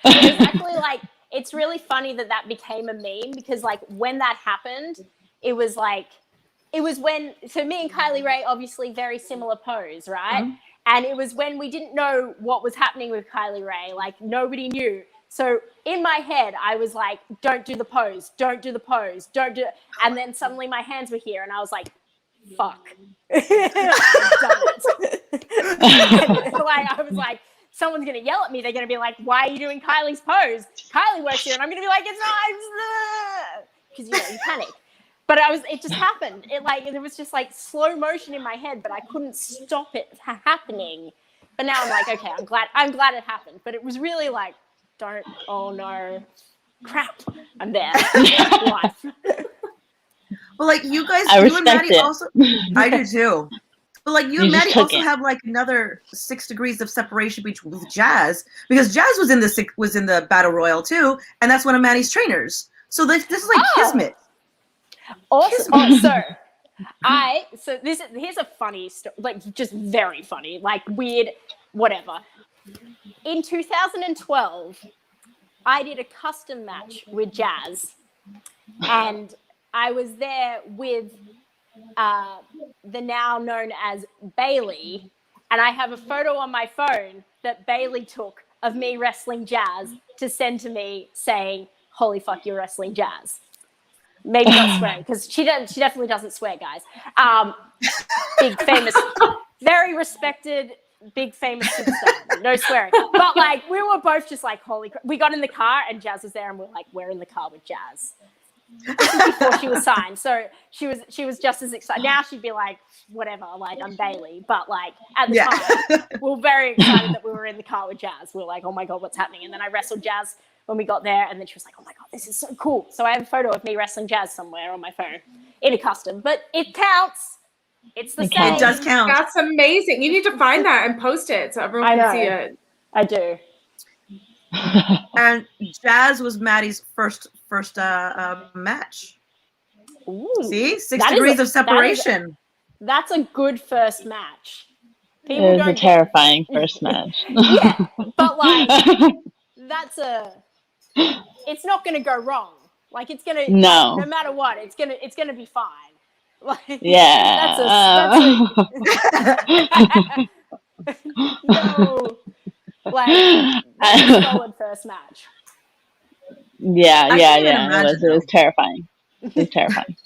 It's actually like, it's really funny that became a meme because like when that happened, it was when, so me and Kylie Ray, obviously very similar pose, right? Mm-hmm. And it was when we didn't know what was happening with Kylie Ray. Like nobody knew. So in my head, I was like, don't do the pose, don't do the pose, don't do it. And then suddenly my hands were here and I was like, fuck. I've done it. Like, I was like, someone's going to yell at me. They're going to be like, why are you doing Kylie's pose? Kylie works here. And I'm going to be like, it's not. Because, you panic. But it just happened. It was just like slow motion in my head, but I couldn't stop it happening. But now I'm like, okay, I'm glad it happened. But it was really like, oh no, crap, I'm there. Life. Well, like you guys, I you and Maddie it. also, I do too. But like you and Maddie also have like another 6 degrees of separation with Jazz because Jazz was in the Battle Royal too, and that's one of Maddie's trainers. So this is like kismet. Also, so here's a funny story, like just very funny, like weird, whatever. In 2012, I did a custom match with Jazz, and I was there with the now known as Bailey, and I have a photo on my phone that Bailey took of me wrestling Jazz to send to me saying, "Holy fuck, you're wrestling Jazz." Maybe not swearing, because she definitely doesn't swear, guys. Big famous, very respected, big famous superstar. No swearing. But like we were both just like, holy crap. We got in the car and Jazz was there and we're like, we're in the car with Jazz. This is before she was signed. So she was just as excited. Now she'd be like, whatever, like I'm Bailey. But like at the time, we were very excited that we were in the car with Jazz. We were like, oh my God, what's happening? And then I wrestled Jazz when we got there, and then she was like, oh my God, this is so cool. So I have a photo of me wrestling Jazz somewhere on my phone in a custom, but it counts. It's the same. It does count. That's amazing. You need to find that and post it so everyone can see it. I do. And Jazz was Maddie's first match. Ooh, see, 6 degrees of separation. That's a good first match. It was a terrifying first match. Yeah, but like it's not going to go wrong. Like it's going to no matter what, it's going to be fine. Like yeah. No. Like that's a solid first match. Yeah. It was terrifying. It was terrifying.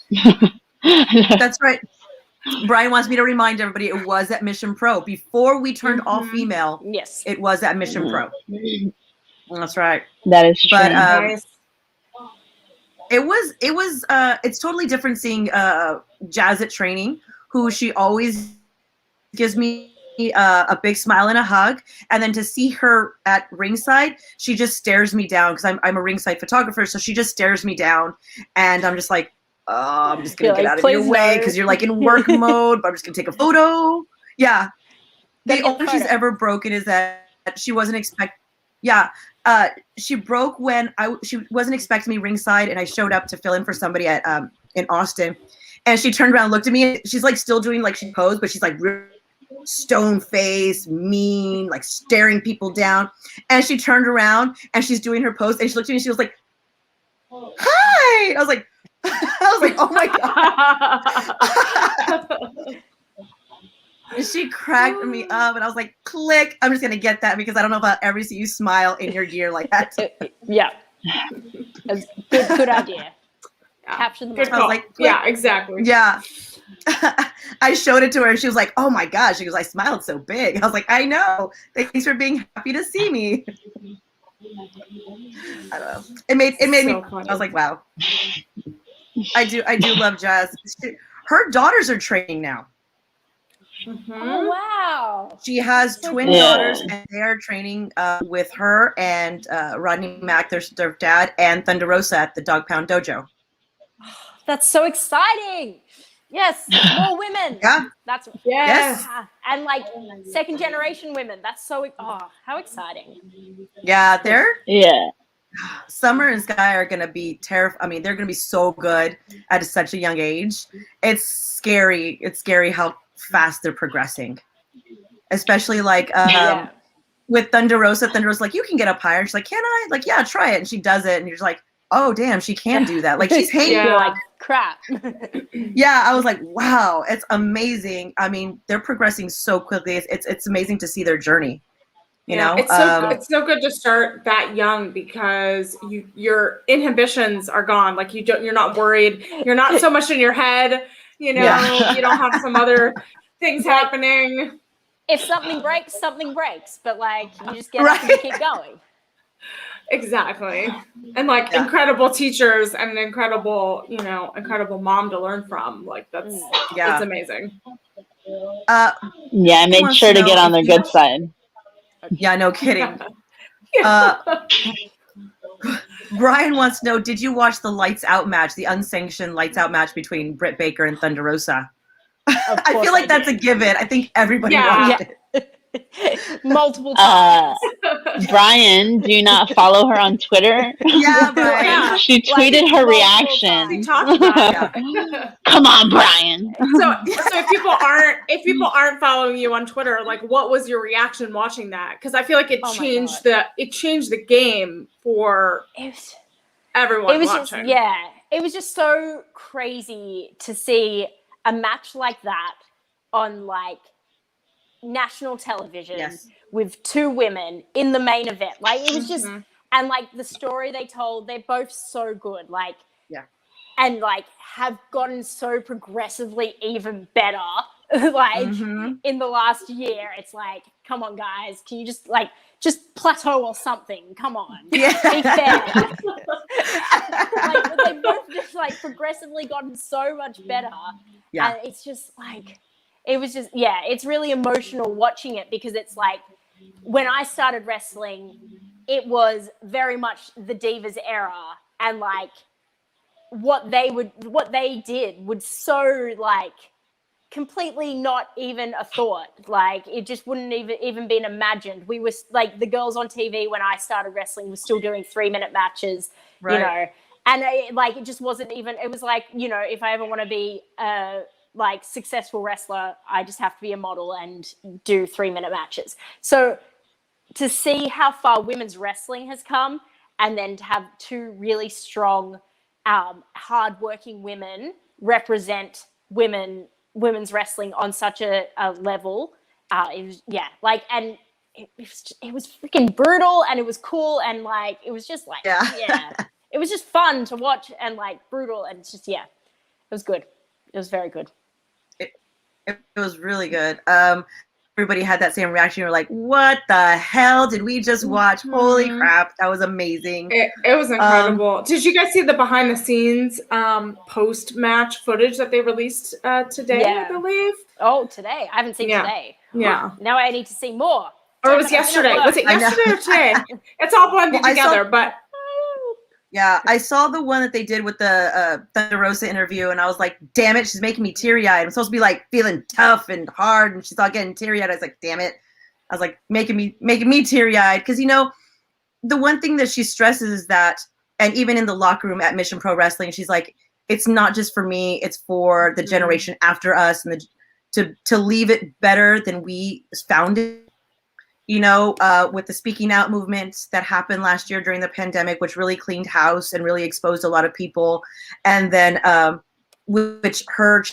That's right. Brian wants me to remind everybody it was at Mission Pro before we turned all female. Yes, it was at Mission Pro. That's right. That is true. But it's totally different seeing Jazz at training, who she always gives me a big smile and a hug, and then to see her at ringside, she just stares me down because I'm a ringside photographer, so she just stares me down, and I'm just like, oh, I'm just gonna get out of your way because you're like in work mode, but I'm just gonna take a photo. Yeah, the only she's ever broken is that she wasn't expect. Yeah, she broke when she wasn't expecting me ringside, and I showed up to fill in for somebody at in Austin, and she turned around, and looked at me, and she's like still doing like she posed, but she's like stone face, mean, like staring people down, and she turned around and she's doing her pose, and she looked at me, and she was like, "Hi!" I was like, "Oh my God." She cracked me up, and I was like, click. I'm just going to get that because I don't know if I'll ever see you smile in your gear like that. Yeah. Good idea. Capture the moment. I was like, yeah, exactly. Yeah. I showed it to her, and she was like, oh my gosh. She goes, I smiled so big. I was like, I know. Thanks for being happy to see me. I don't know. It made so me funny. I was like, wow. I do love Jazz. Her daughters are training now. Mm-hmm. Oh wow! She has twin daughters, and they are training with her and Rodney Mack, their dad, and Thunder Rosa at the Dog Pound Dojo. That's so exciting! Yes, more women. Yeah, that's yes, and like second generation women. That's so how exciting! Yeah, yeah. Summer and Sky are gonna be terrified. I mean, they're gonna be so good at such a young age. It's scary. It's scary how fast they're progressing, especially like with Thunder Rosa. Thunder's like, you can get up higher. She's like, can I? Like, yeah, try it. And she does it, and you're just like, oh damn, she can do that. Like she's hanging. You're like, crap. Yeah, I was like, wow, it's amazing. I mean, they're progressing so quickly. It's amazing to see their journey. You know, it's so good to start that young because your inhibitions are gone. Like you're not worried. You're not so much in your head. You know, you don't have some other things happening. If something breaks, something breaks. But like, you just get up and you keep going. Exactly. And like incredible teachers and an incredible mom to learn from. Like that's amazing. I made sure to get on their good side. Yeah, no kidding. Brian wants to know, did you watch the Lights Out match, the unsanctioned Lights Out match between Britt Baker and Thunder Rosa? I feel like that's a given. I think everybody watched it. Multiple times. Brian, do you not follow her on Twitter? Yeah, Brian. She tweeted her reaction. Come on, Brian. So if people aren't following you on Twitter, like what was your reaction watching that? Because I feel like it changed the game for everyone watching. It was just so crazy to see a match like that on like national television with two women in the main event. Like it was just, and like the story they told, they're both so good. Like, and like have gotten so progressively even better. Like in the last year, it's like, come on, guys, can you just plateau or something? Come on, be fair. Like they both just like progressively gotten so much better, and it's just like it was just it's really emotional watching it, because it's like when I started wrestling, it was very much the Divas era, and like what they did would so like completely not even a thought. Like it just wouldn't even been imagined. We were like the girls on TV when I started wrestling were still doing 3-minute matches, you know, and it just wasn't even. It was like, you know, if I ever want to be a like successful wrestler, I just have to be a model and do 3-minute matches. So to see how far women's wrestling has come, and then to have two really strong, hardworking women represent women's wrestling on such a level, it was and it was freaking brutal, and it was cool, and like it was just like it was just fun to watch, and like brutal, and it's just it was good. It was very good. It was really good. Everybody had that same reaction. You're like, what the hell did we just watch? Holy crap, that was amazing. It was incredible. Did you guys see the behind the scenes post-match footage that they released today, I believe? Oh, today? I haven't seen today. Yeah. Now I need to see more. Or it was yesterday. Was it yesterday or today? It's all blended together, but... Yeah, I saw the one that they did with the Thunder Rosa interview, and I was like, damn it, she's making me teary-eyed. I'm supposed to be like feeling tough and hard, and she's all getting teary-eyed. I was like, damn it. I was like, making me teary-eyed. Because, you know, the one thing that she stresses is that, and even in the locker room at Mission Pro Wrestling, she's like, it's not just for me, it's for the generation after us, and to leave it better than we found it. You know, with the speaking out movement that happened last year during the pandemic, which really cleaned house and really exposed a lot of people. And then which her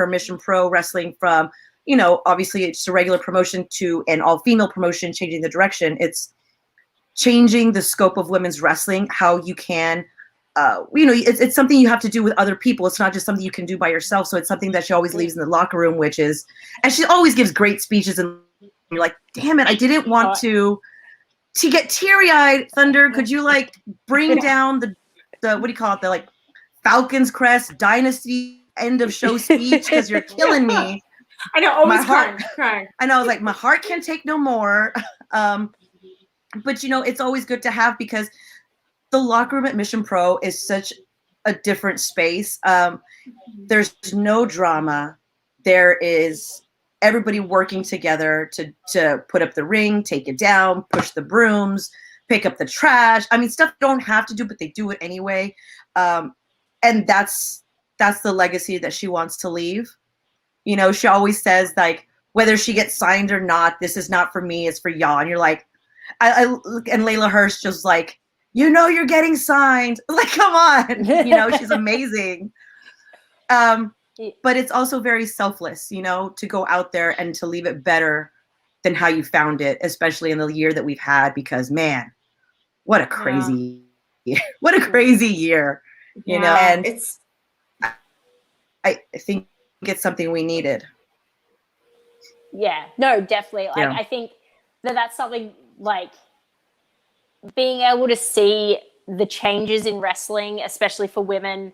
Mission Pro Wrestling from, you know, obviously it's a regular promotion to an all-female promotion, changing the direction. It's changing the scope of women's wrestling, how you can, you know, it's something you have to do with other people. It's not just something you can do by yourself. So it's something that she always leaves in the locker room, which is, and she always gives great speeches, and you're like, damn it, I didn't want to get teary-eyed. Thunder, could you like bring down the what do you call it, the like Falcon's Crest Dynasty end of show speech, because you're killing me. I know, always crying. I know, I was like, my heart can't take no more. But you know, it's always good to have, because the locker room at Mission Pro is such a different space. There's no drama. There is everybody working together to put up the ring, take it down, push the brooms, pick up the trash. I mean, stuff you don't have to do, but they do it anyway. And that's the legacy that she wants to leave. You know, she always says, like, whether she gets signed or not, this is not for me, it's for y'all. And you're like, I look, and Layla Hirsch just like, you know, you're getting signed. Like, come on. You know, she's amazing. But it's also very selfless, you know, to go out there and to leave it better than how you found it, especially in the year that we've had, because man, what a crazy year. What a crazy year, you know, and I think it's something we needed. Yeah, no, definitely. Like, I think that's something, like, being able to see the changes in wrestling, especially for women,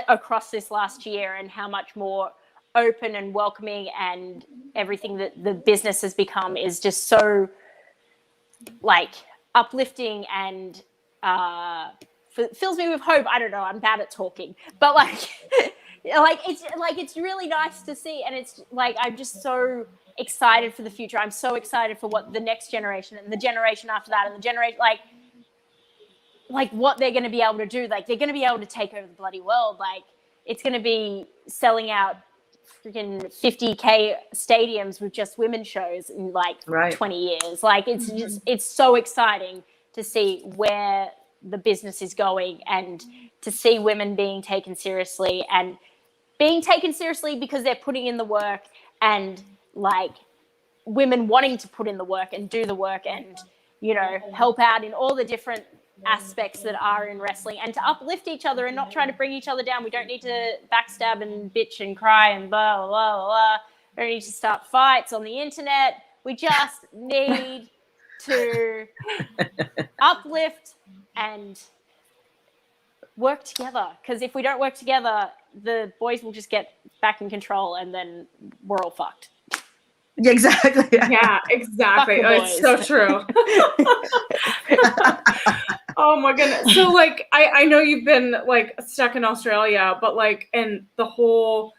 across this last year, and how much more open and welcoming and everything that the business has become is just so like uplifting and fills me with hope. I don't know, I'm bad at talking, but like it's really nice to see, and it's like I'm just so excited for the future. I'm so excited for what the next generation and the generation after that and the generation like what they're going to be able to do. Like, they're going to be able to take over the bloody world. Like, it's going to be selling out freaking 50K stadiums with just women's shows in like 20 years. Like, it's just, it's so exciting to see where the business is going, and to see women being taken seriously, and being taken seriously because they're putting in the work, and like women wanting to put in the work and do the work and, you know, help out in all the different aspects that are in wrestling, and to uplift each other and not try to bring each other down. We don't need to backstab and bitch and cry and blah, blah, blah, blah. We don't need to start fights on the internet. We just need to uplift and work together, because if we don't work together, the boys will just get back in control, and then we're all fucked. Yeah, exactly. Yeah, exactly. Oh, it's so true. Oh my goodness. So like, I know you've been like stuck in Australia, but like in the whole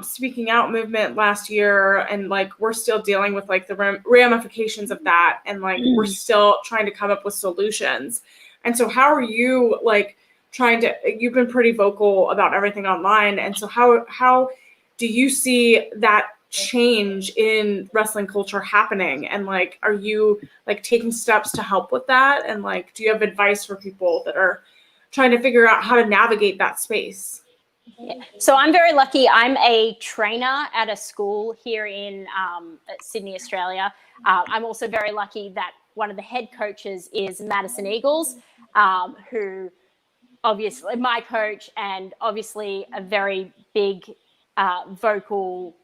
speaking out movement last year, and like we're still dealing with like the ramifications of that, and like we're still trying to come up with solutions. And so how are you like you've been pretty vocal about everything online, and so how do you see that change in wrestling culture happening, and like are you like taking steps to help with that, and like do you have advice for people that are trying to figure out how to navigate that space? Yeah. So I'm very lucky. I'm a trainer at a school here in Sydney, Australia. I'm also very lucky that one of the head coaches is Madison Eagles, who obviously my coach, and obviously a very big vocal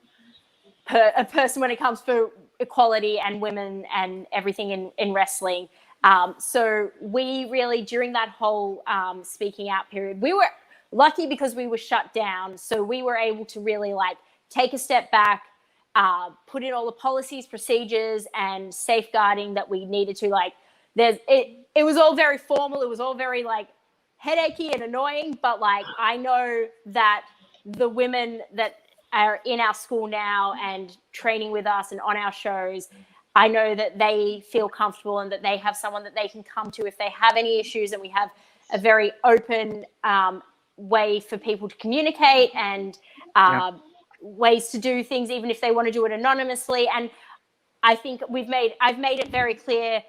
a person when it comes to equality and women and everything in wrestling. So we really, during that whole speaking out period, we were lucky because we were shut down. So we were able to really like take a step back, put in all the policies, procedures, and safeguarding that we needed to. Like it was all very formal. It was all very like headachy and annoying, but like I know that the women that are in our school now and training with us and on our shows, I know that they feel comfortable and that they have someone that they can come to if they have any issues, and we have a very open way for people to communicate, and ways to do things, even if they want to do it anonymously. And I think I've made it very clear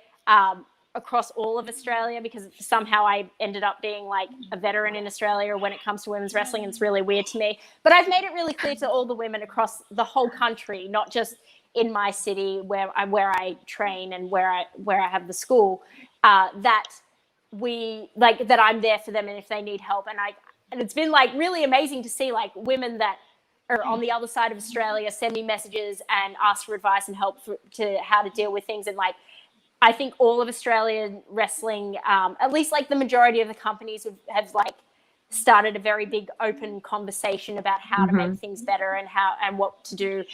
across all of Australia, because somehow I ended up being like a veteran in Australia when it comes to women's wrestling, and it's really weird to me. But I've made it really clear to all the women across the whole country, not just in my city where I train and where I have the school, that that I'm there for them, and if they need help. And it's been like really amazing to see like women that are on the other side of Australia send me messages and ask for advice and help to how to deal with things. And like, I think all of Australian wrestling, at least like the majority of the companies have like started a very big open conversation about how to make things better and what to do.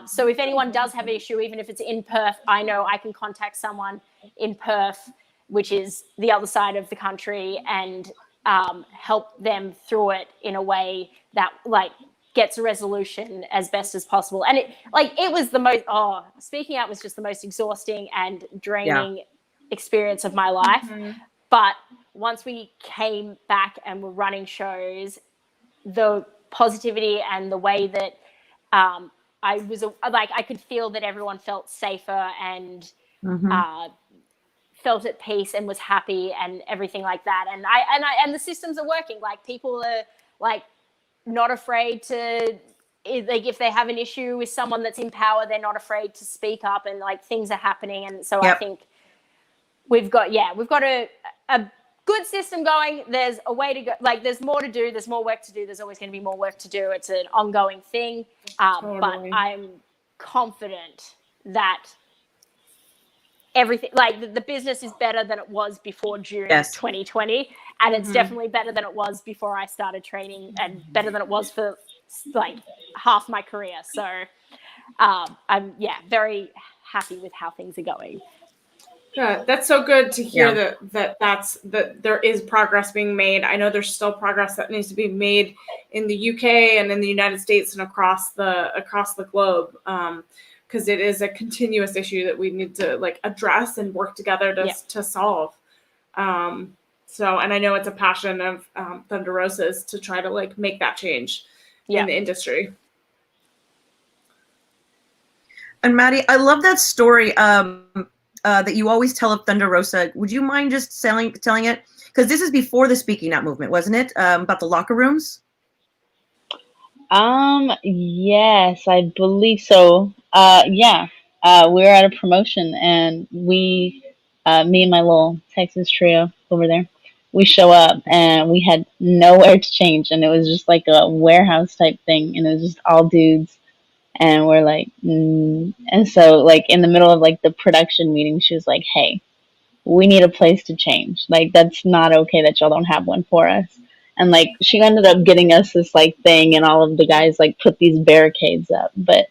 So if anyone does have an issue, even if it's in Perth, I know I can contact someone in Perth, which is the other side of the country, and help them through it in a way that like gets a resolution as best as possible. And it was the most, speaking out was just the most exhausting and draining experience of my life. But once we came back and were running shows, the positivity and the way that I was like, I could feel that everyone felt safer and felt at peace and was happy and everything like that. And the systems are working. Like people are like not afraid to, like if they have an issue with someone that's in power, they're not afraid to speak up, and like things are happening. And so I think we've got a good system going. There's a way to go. Like there's more to do. There's more work to do. There's always going to be more work to do. It's an ongoing thing. Totally. But I'm confident that everything, like the business is better than it was before June 2020. And it's definitely better than it was before I started training, and better than it was for like half my career. So I'm very happy with how things are going. Yeah, that's so good to hear that there is progress being made. I know there's still progress that needs to be made in the UK and in the United States and across the globe, because it is a continuous issue that we need to like address and work together to solve. So, and I know it's a passion of Thunder Rosa's to try to like make that change in the industry. And Maddie, I love that story that you always tell of Thunder Rosa. Would you mind just telling it? Because this is before the speaking out movement, wasn't it? About the locker rooms? Yes, I believe so. Yeah. We were at a promotion and me and my little Texas trio over there, we show up and we had nowhere to change and it was just like a warehouse type thing and it was just all dudes and we're like, and so like in the middle of like the production meeting, she was like, "Hey, we need a place to change. Like that's not okay that y'all don't have one for us." And like she ended up getting us this like thing and all of the guys like put these barricades up. But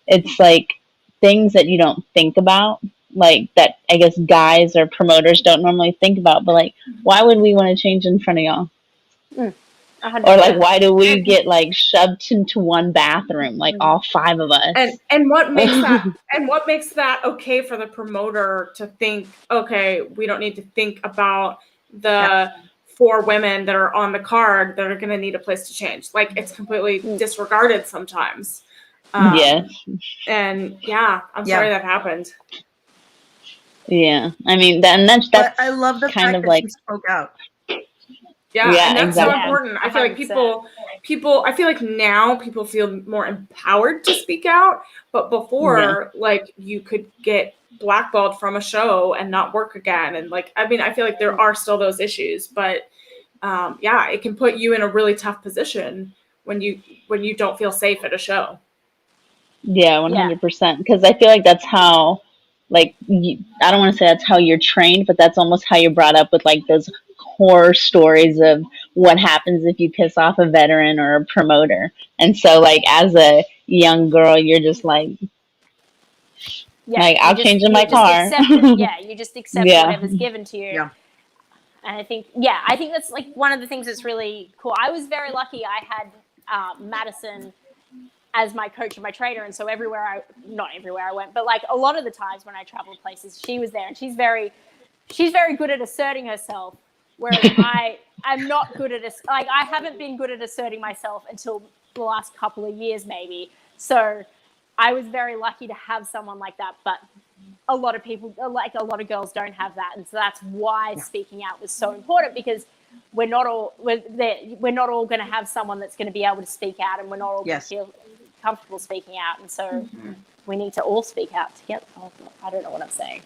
it's like things that you don't think about, like that I guess guys or promoters don't normally think about, but like why would we want to change in front of y'all? Or like why do we get like shoved into one bathroom, like all 5 of us? And what makes that okay for the promoter to think, okay, we don't need to think about the 4 women that are on the card that are going to need a place to change. Like it's completely disregarded sometimes. Yes. And yeah, I'm sorry that happened. Yeah, I mean that's but I love the kind fact of that like you spoke out. Yeah, and that's exactly. so important. I feel like people I feel like now people feel more empowered to speak out, but before like you could get blackballed from a show and not work again. And like, I mean, I feel like there are still those issues, but yeah, it can put you in a really tough position when you don't feel safe at a show. Yeah, 100%. Because I feel like that's how, like, I don't want to say that's how you're trained, but that's almost how you're brought up with like those horror stories of what happens if you piss off a veteran or a promoter. And so, like, as a young girl, you're just like, I'll change in my car. You just accept whatever's given to you. Yeah. And I think that's like one of the things that's really cool. I was very lucky. I had Madison as my coach and my trainer, and so not everywhere I went, but like a lot of the times when I traveled places, she was there, and she's very good at asserting herself, whereas I'm not good at like I haven't been good at asserting myself until the last couple of years maybe. So I was very lucky to have someone like that, but a lot of people, like a lot of girls, don't have that, and so that's why speaking out was so important, because we're not all going to have someone that's going to be able to speak out, and we're not all going to feel comfortable speaking out, and so we need to all speak out together. I don't know what I'm saying.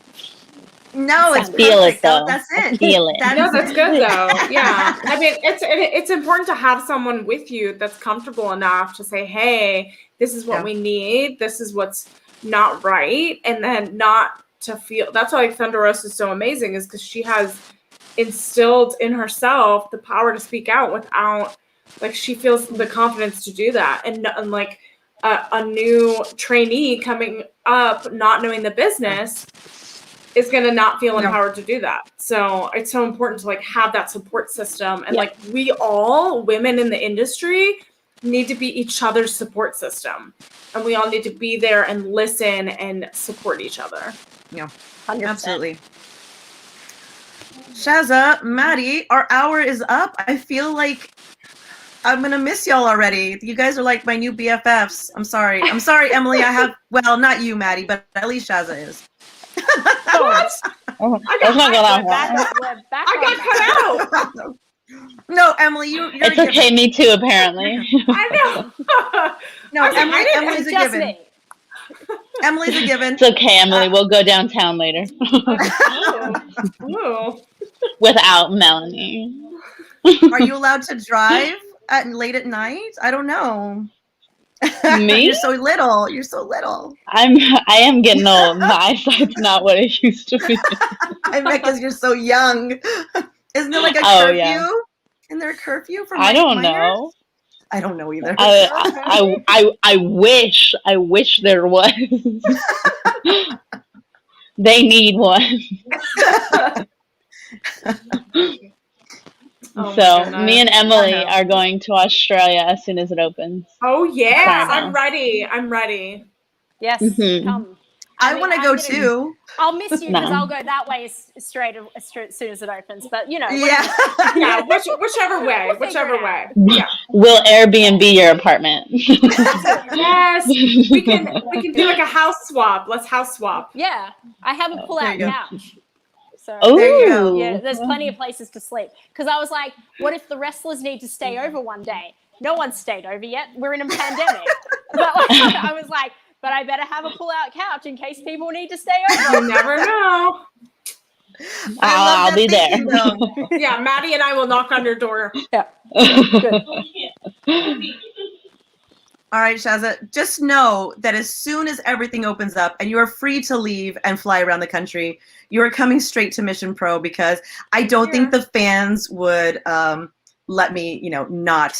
No, it's feel it though. That's it. Feel it. That's good though. Yeah, I mean, it's important to have someone with you that's comfortable enough to say, "Hey, this is what we need. This is what's not right," and then not to feel. That's why Thunder Rosa is so amazing, is because she has instilled in herself the power to speak out without, like, she feels the confidence to do that, and like a new trainee coming up, not knowing the business, is going to not feel empowered to do that. So it's so important to like have that support system, and like we all women in the industry need to be each other's support system, and we all need to be there and listen and support each other. Yeah, 100%. Absolutely. Shazza, Maddie, our hour is up. I feel like I'm gonna miss y'all already. You guys are like my new BFFs. I'm sorry, Emily. Not you, Maddie, but at least Shazza is. What? I got cut out. No, Emily, you're it's okay. Me too, apparently. I know. No, Emily's a given. Emily's a given. It's okay, Emily. We'll go downtown later. Without Melanie. Are you allowed to drive late at night? I don't know. Me? You're so little. I am getting old. My eyesight's not what it used to be. I meant because you're so young. Isn't there like a curfew? Yeah. Isn't there a curfew for minors? I don't know. I don't know either. I wish there was. They need one. So me and Emily are going to Australia as soon as it opens. Oh yeah, I'm ready. Yes, come. I want to go too. I'll miss you because I'll go that way straight as soon as it opens. But you know, whichever way. Yeah. We'll Airbnb your apartment. Yes, we can do like a house swap. Let's house swap. Yeah, I have a pull-out couch. So there you go. Yeah, there's plenty of places to sleep. Because I was like, what if the wrestlers need to stay over one day? No one's stayed over yet. We're in a pandemic. But like, I was like, but I better have a pull-out couch in case people need to stay over. You never know. I'll be there. Yeah, Maddie and I will knock on your door. Yeah. Good. All right, Shazza, just know that as soon as everything opens up and you are free to leave and fly around the country, you are coming straight to Mission Pro, because I don't think the fans would let me, not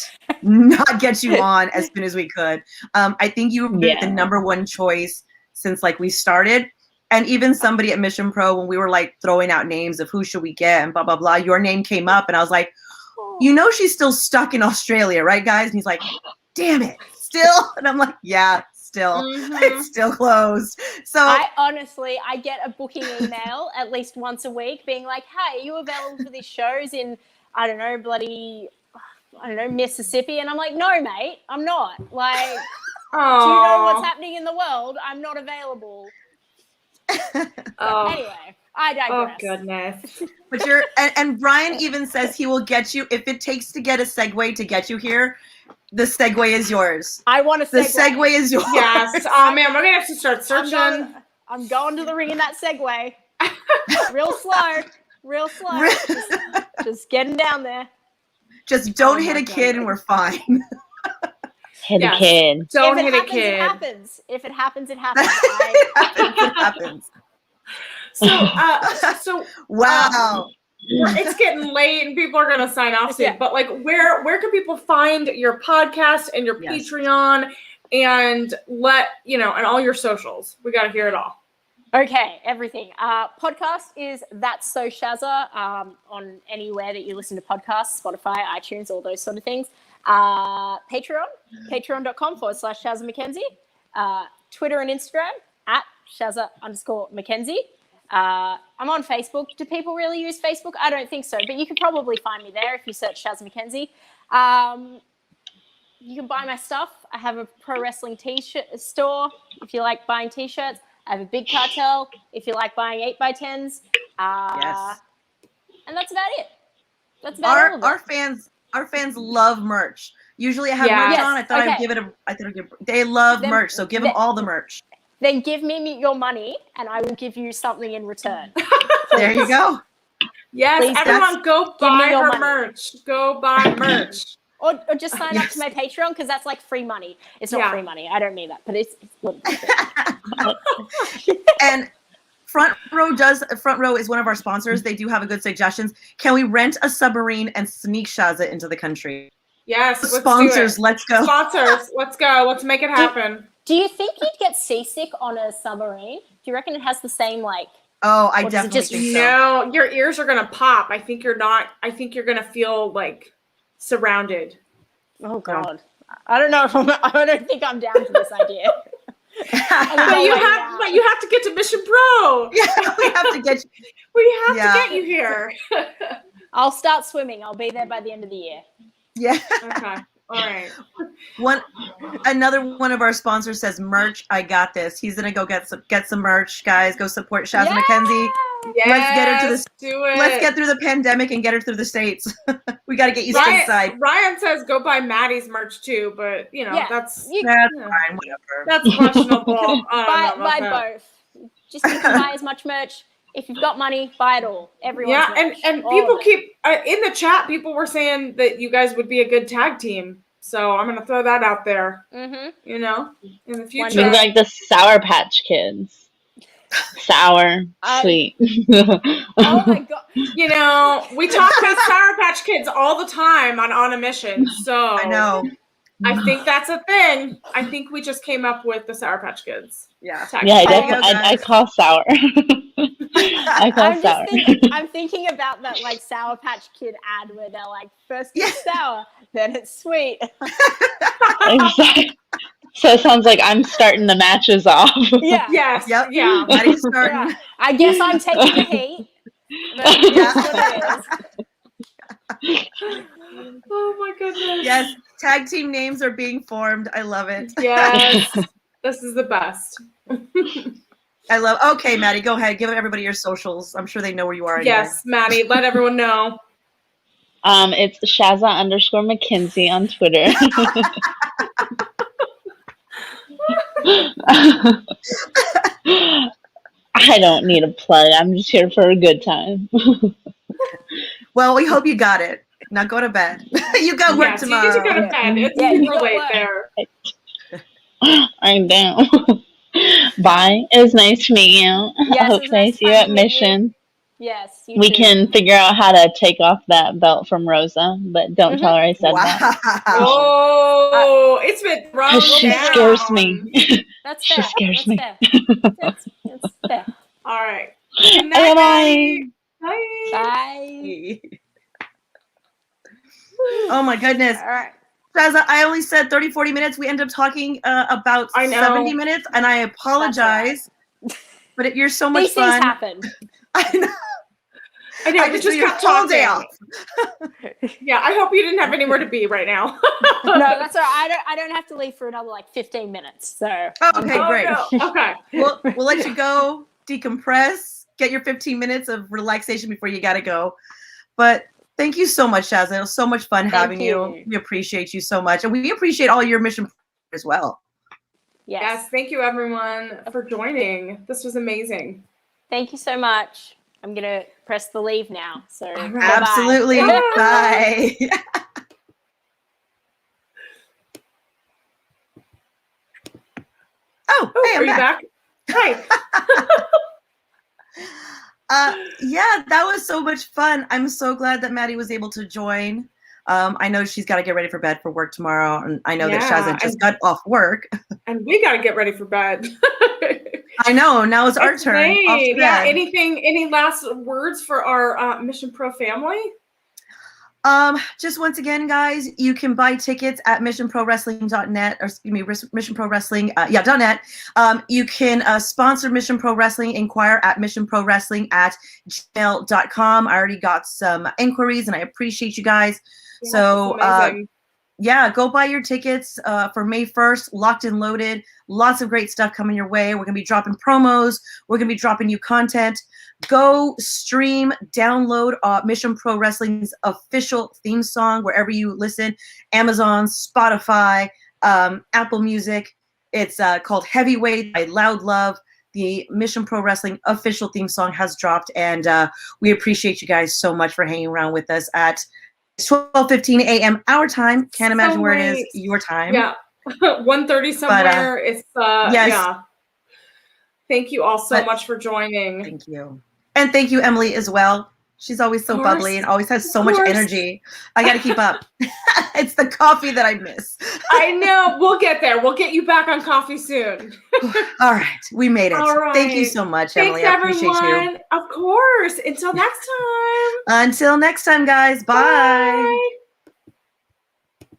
get you on as soon as we could. I think you would be the number one choice since like we started. And even somebody at Mission Pro, when we were like throwing out names of who should we get and blah, blah, blah, your name came up and I was like, she's still stuck in Australia, right, guys? And he's like, damn it. Still? And I'm like, yeah, still. It's still closed. So I get a booking email at least once a week being like, hey, are you available for these shows in, Mississippi? And I'm like, no, mate, I'm not. Like, do you know what's happening in the world? I'm not available. Anyway, I digress. Oh, goodness. But and Brian even says he will get you, if it takes to get a Segway to get you here, the Segway is yours. I want a Segway. The Segway is yours. Yes. Oh, man, we're going to have to start searching. I'm going to the ring in that Segway. Real slow. Just getting down there. Just don't hit a kid and we're fine. Hit a kid. Don't hit a kid. It happens. If it happens, it happens. It happens. So wow. It's getting late and people are going to sign off soon. But like, where can people find your podcast and your Patreon and and all your socials? We got to hear it all. Okay, everything. Podcast is That's So Shazza on anywhere that you listen to podcasts, Spotify, iTunes, all those sort of things. patreon.com/Shazza McKenzie. Twitter and Instagram @Shazza_McKenzie. I'm on Facebook. Do people really use Facebook? I don't think so, but you could probably find me there if you search Shazza McKenzie. You can buy my stuff. I have a pro wrestling t-shirt store if you like buying t-shirts. I have a big cartel if you like buying 8x10s. Yes. And that's about it. That's about all of it. Our fans love merch. Usually I have merch on. I thought I'd give it they love merch, so give them all the merch. Then give me your money and I will give you something in return. There you go. Yes, Please, everyone go buy her merch. Go buy merch. Or just sign up to my Patreon because that's like free money. It's not free money. I don't mean that, but it's And Front Row is one of our sponsors. They do have a good suggestions. Can we rent a submarine and sneak Shazza into the country? Yes, sponsors, let's go. Sponsors, let's go. Let's make it happen. Do you think you'd get seasick on a submarine? Do you reckon it has the same like? Oh, I definitely think so. No, your ears are gonna pop. I think you're gonna feel like surrounded. Oh God, I don't know. I don't think I'm down for this idea. But you have to get to Mission Pro. Yeah, we have to get you. We have to get you here. I'll start swimming. I'll be there by the end of the year. Yeah. Okay. All right. Another one of our sponsors says merch. I got this. He's gonna go get some merch, guys. Go support Shazza McKenzie. Yes, let's get her to do it. Let's get through the pandemic and get her through the States. We got to get you stateside. Ryan says go buy Maddie's merch too, but that's fine. Whatever. That's questionable. Buy both. Just you can buy as much merch. If you've got money, buy it all. Everyone's merch. and people keep in the chat. People were saying that you guys would be a good tag team. So I'm gonna throw that out there. Mm-hmm. In the future, you're like the Sour Patch Kids. Sour, sweet. Oh my God! We talk about Sour Patch Kids all the time on a mission. So I know. I think that's a thing. I think we just came up with the Sour Patch Kids. Yeah. I call sour. I call sour. I'm thinking about that like Sour Patch Kid ad where they're like, first it's sour, then it's sweet. Exactly. So it sounds like I'm starting the matches off. Yeah. Yes. Yep. Yeah. Maddie's starting. Yeah. I guess I'm taking the heat. Oh my goodness. Yes. Tag team names are being formed. I love it. Yes. This is the best. Okay, Maddie, go ahead. Give everybody your socials. I'm sure they know where you are. Yes, Maddie, let everyone know. It's Shazza_McKenzie on Twitter. I don't need a plug. I'm just here for a good time. Well, we hope you got it. Now go to bed. You got work tomorrow. You need to go to bed. It's super late there. I'm down. Bye. It was nice to meet you. Yes, I hope to nice see you at Mission. Yes, we can figure out how to take off that belt from Rosa, but don't tell her I said that. Oh, it's been thrown She down. scares me. That's she fair. scares That's me. Fair. That's fair. All right. Bye. Bye. Bye. Oh my goodness. All right. Shazza, I only said 30, 40 minutes. We ended up talking about 70 minutes, and I apologize. But you're so much fun. These things happen. I know. I just kept talking. Yeah, I hope you didn't have anywhere to be right now. No, that's all right. I don't have to leave for another 15 minutes. So okay, great. No. Okay. We'll let you go, decompress, get your 15 minutes of relaxation before you gotta go. But thank you so much, Shazza. It was so much fun having you. We appreciate you so much, and we appreciate all your mission as well. Yes. Thank you, everyone, for joining. This was amazing. Thank you so much. I'm gonna press the leave now. So absolutely. Bye. Hey, I'm back. Hi. Yeah, that was so much fun. I'm so glad that Maddie was able to join. I know she's got to get ready for bed for work tomorrow, and I know that Shazza just got off work. And we got to get ready for bed. I know. Now it's our turn. Yeah. Any last words for our Mission Pro family? Just once again, guys, you can buy tickets at missionprowrestling.net, or excuse me, Mission Pro Wrestling, .net. You can sponsor Mission Pro Wrestling, inquire at missionprowrestling@gmail.com. I already got some inquiries, and I appreciate you guys. Yeah, so, yeah, go buy your tickets for May 1st, locked and loaded. Lots of great stuff coming your way. We're going to be dropping promos. We're going to be dropping new content. Go stream, download Mission Pro Wrestling's official theme song wherever you listen. Amazon, Spotify, Apple Music. It's called Heavyweight by Loud Love. The Mission Pro Wrestling official theme song has dropped, and we appreciate you guys so much for hanging around with us at 12:15 a.m. our time. Can't imagine where it is your time. Yeah, 1:30 somewhere. But, it's yes. Yeah. Thank you all so much for joining. Thank you, and thank you, Emily, as well. She's always so bubbly and always has so much energy. I got to keep up. It's the coffee that I miss. I know. We'll get there. We'll get you back on coffee soon. All right, we made it. All right. Thank you so much, Emily. Thanks, I appreciate everyone. you. Of course. Until next time. Until next time, guys. Bye. Bye.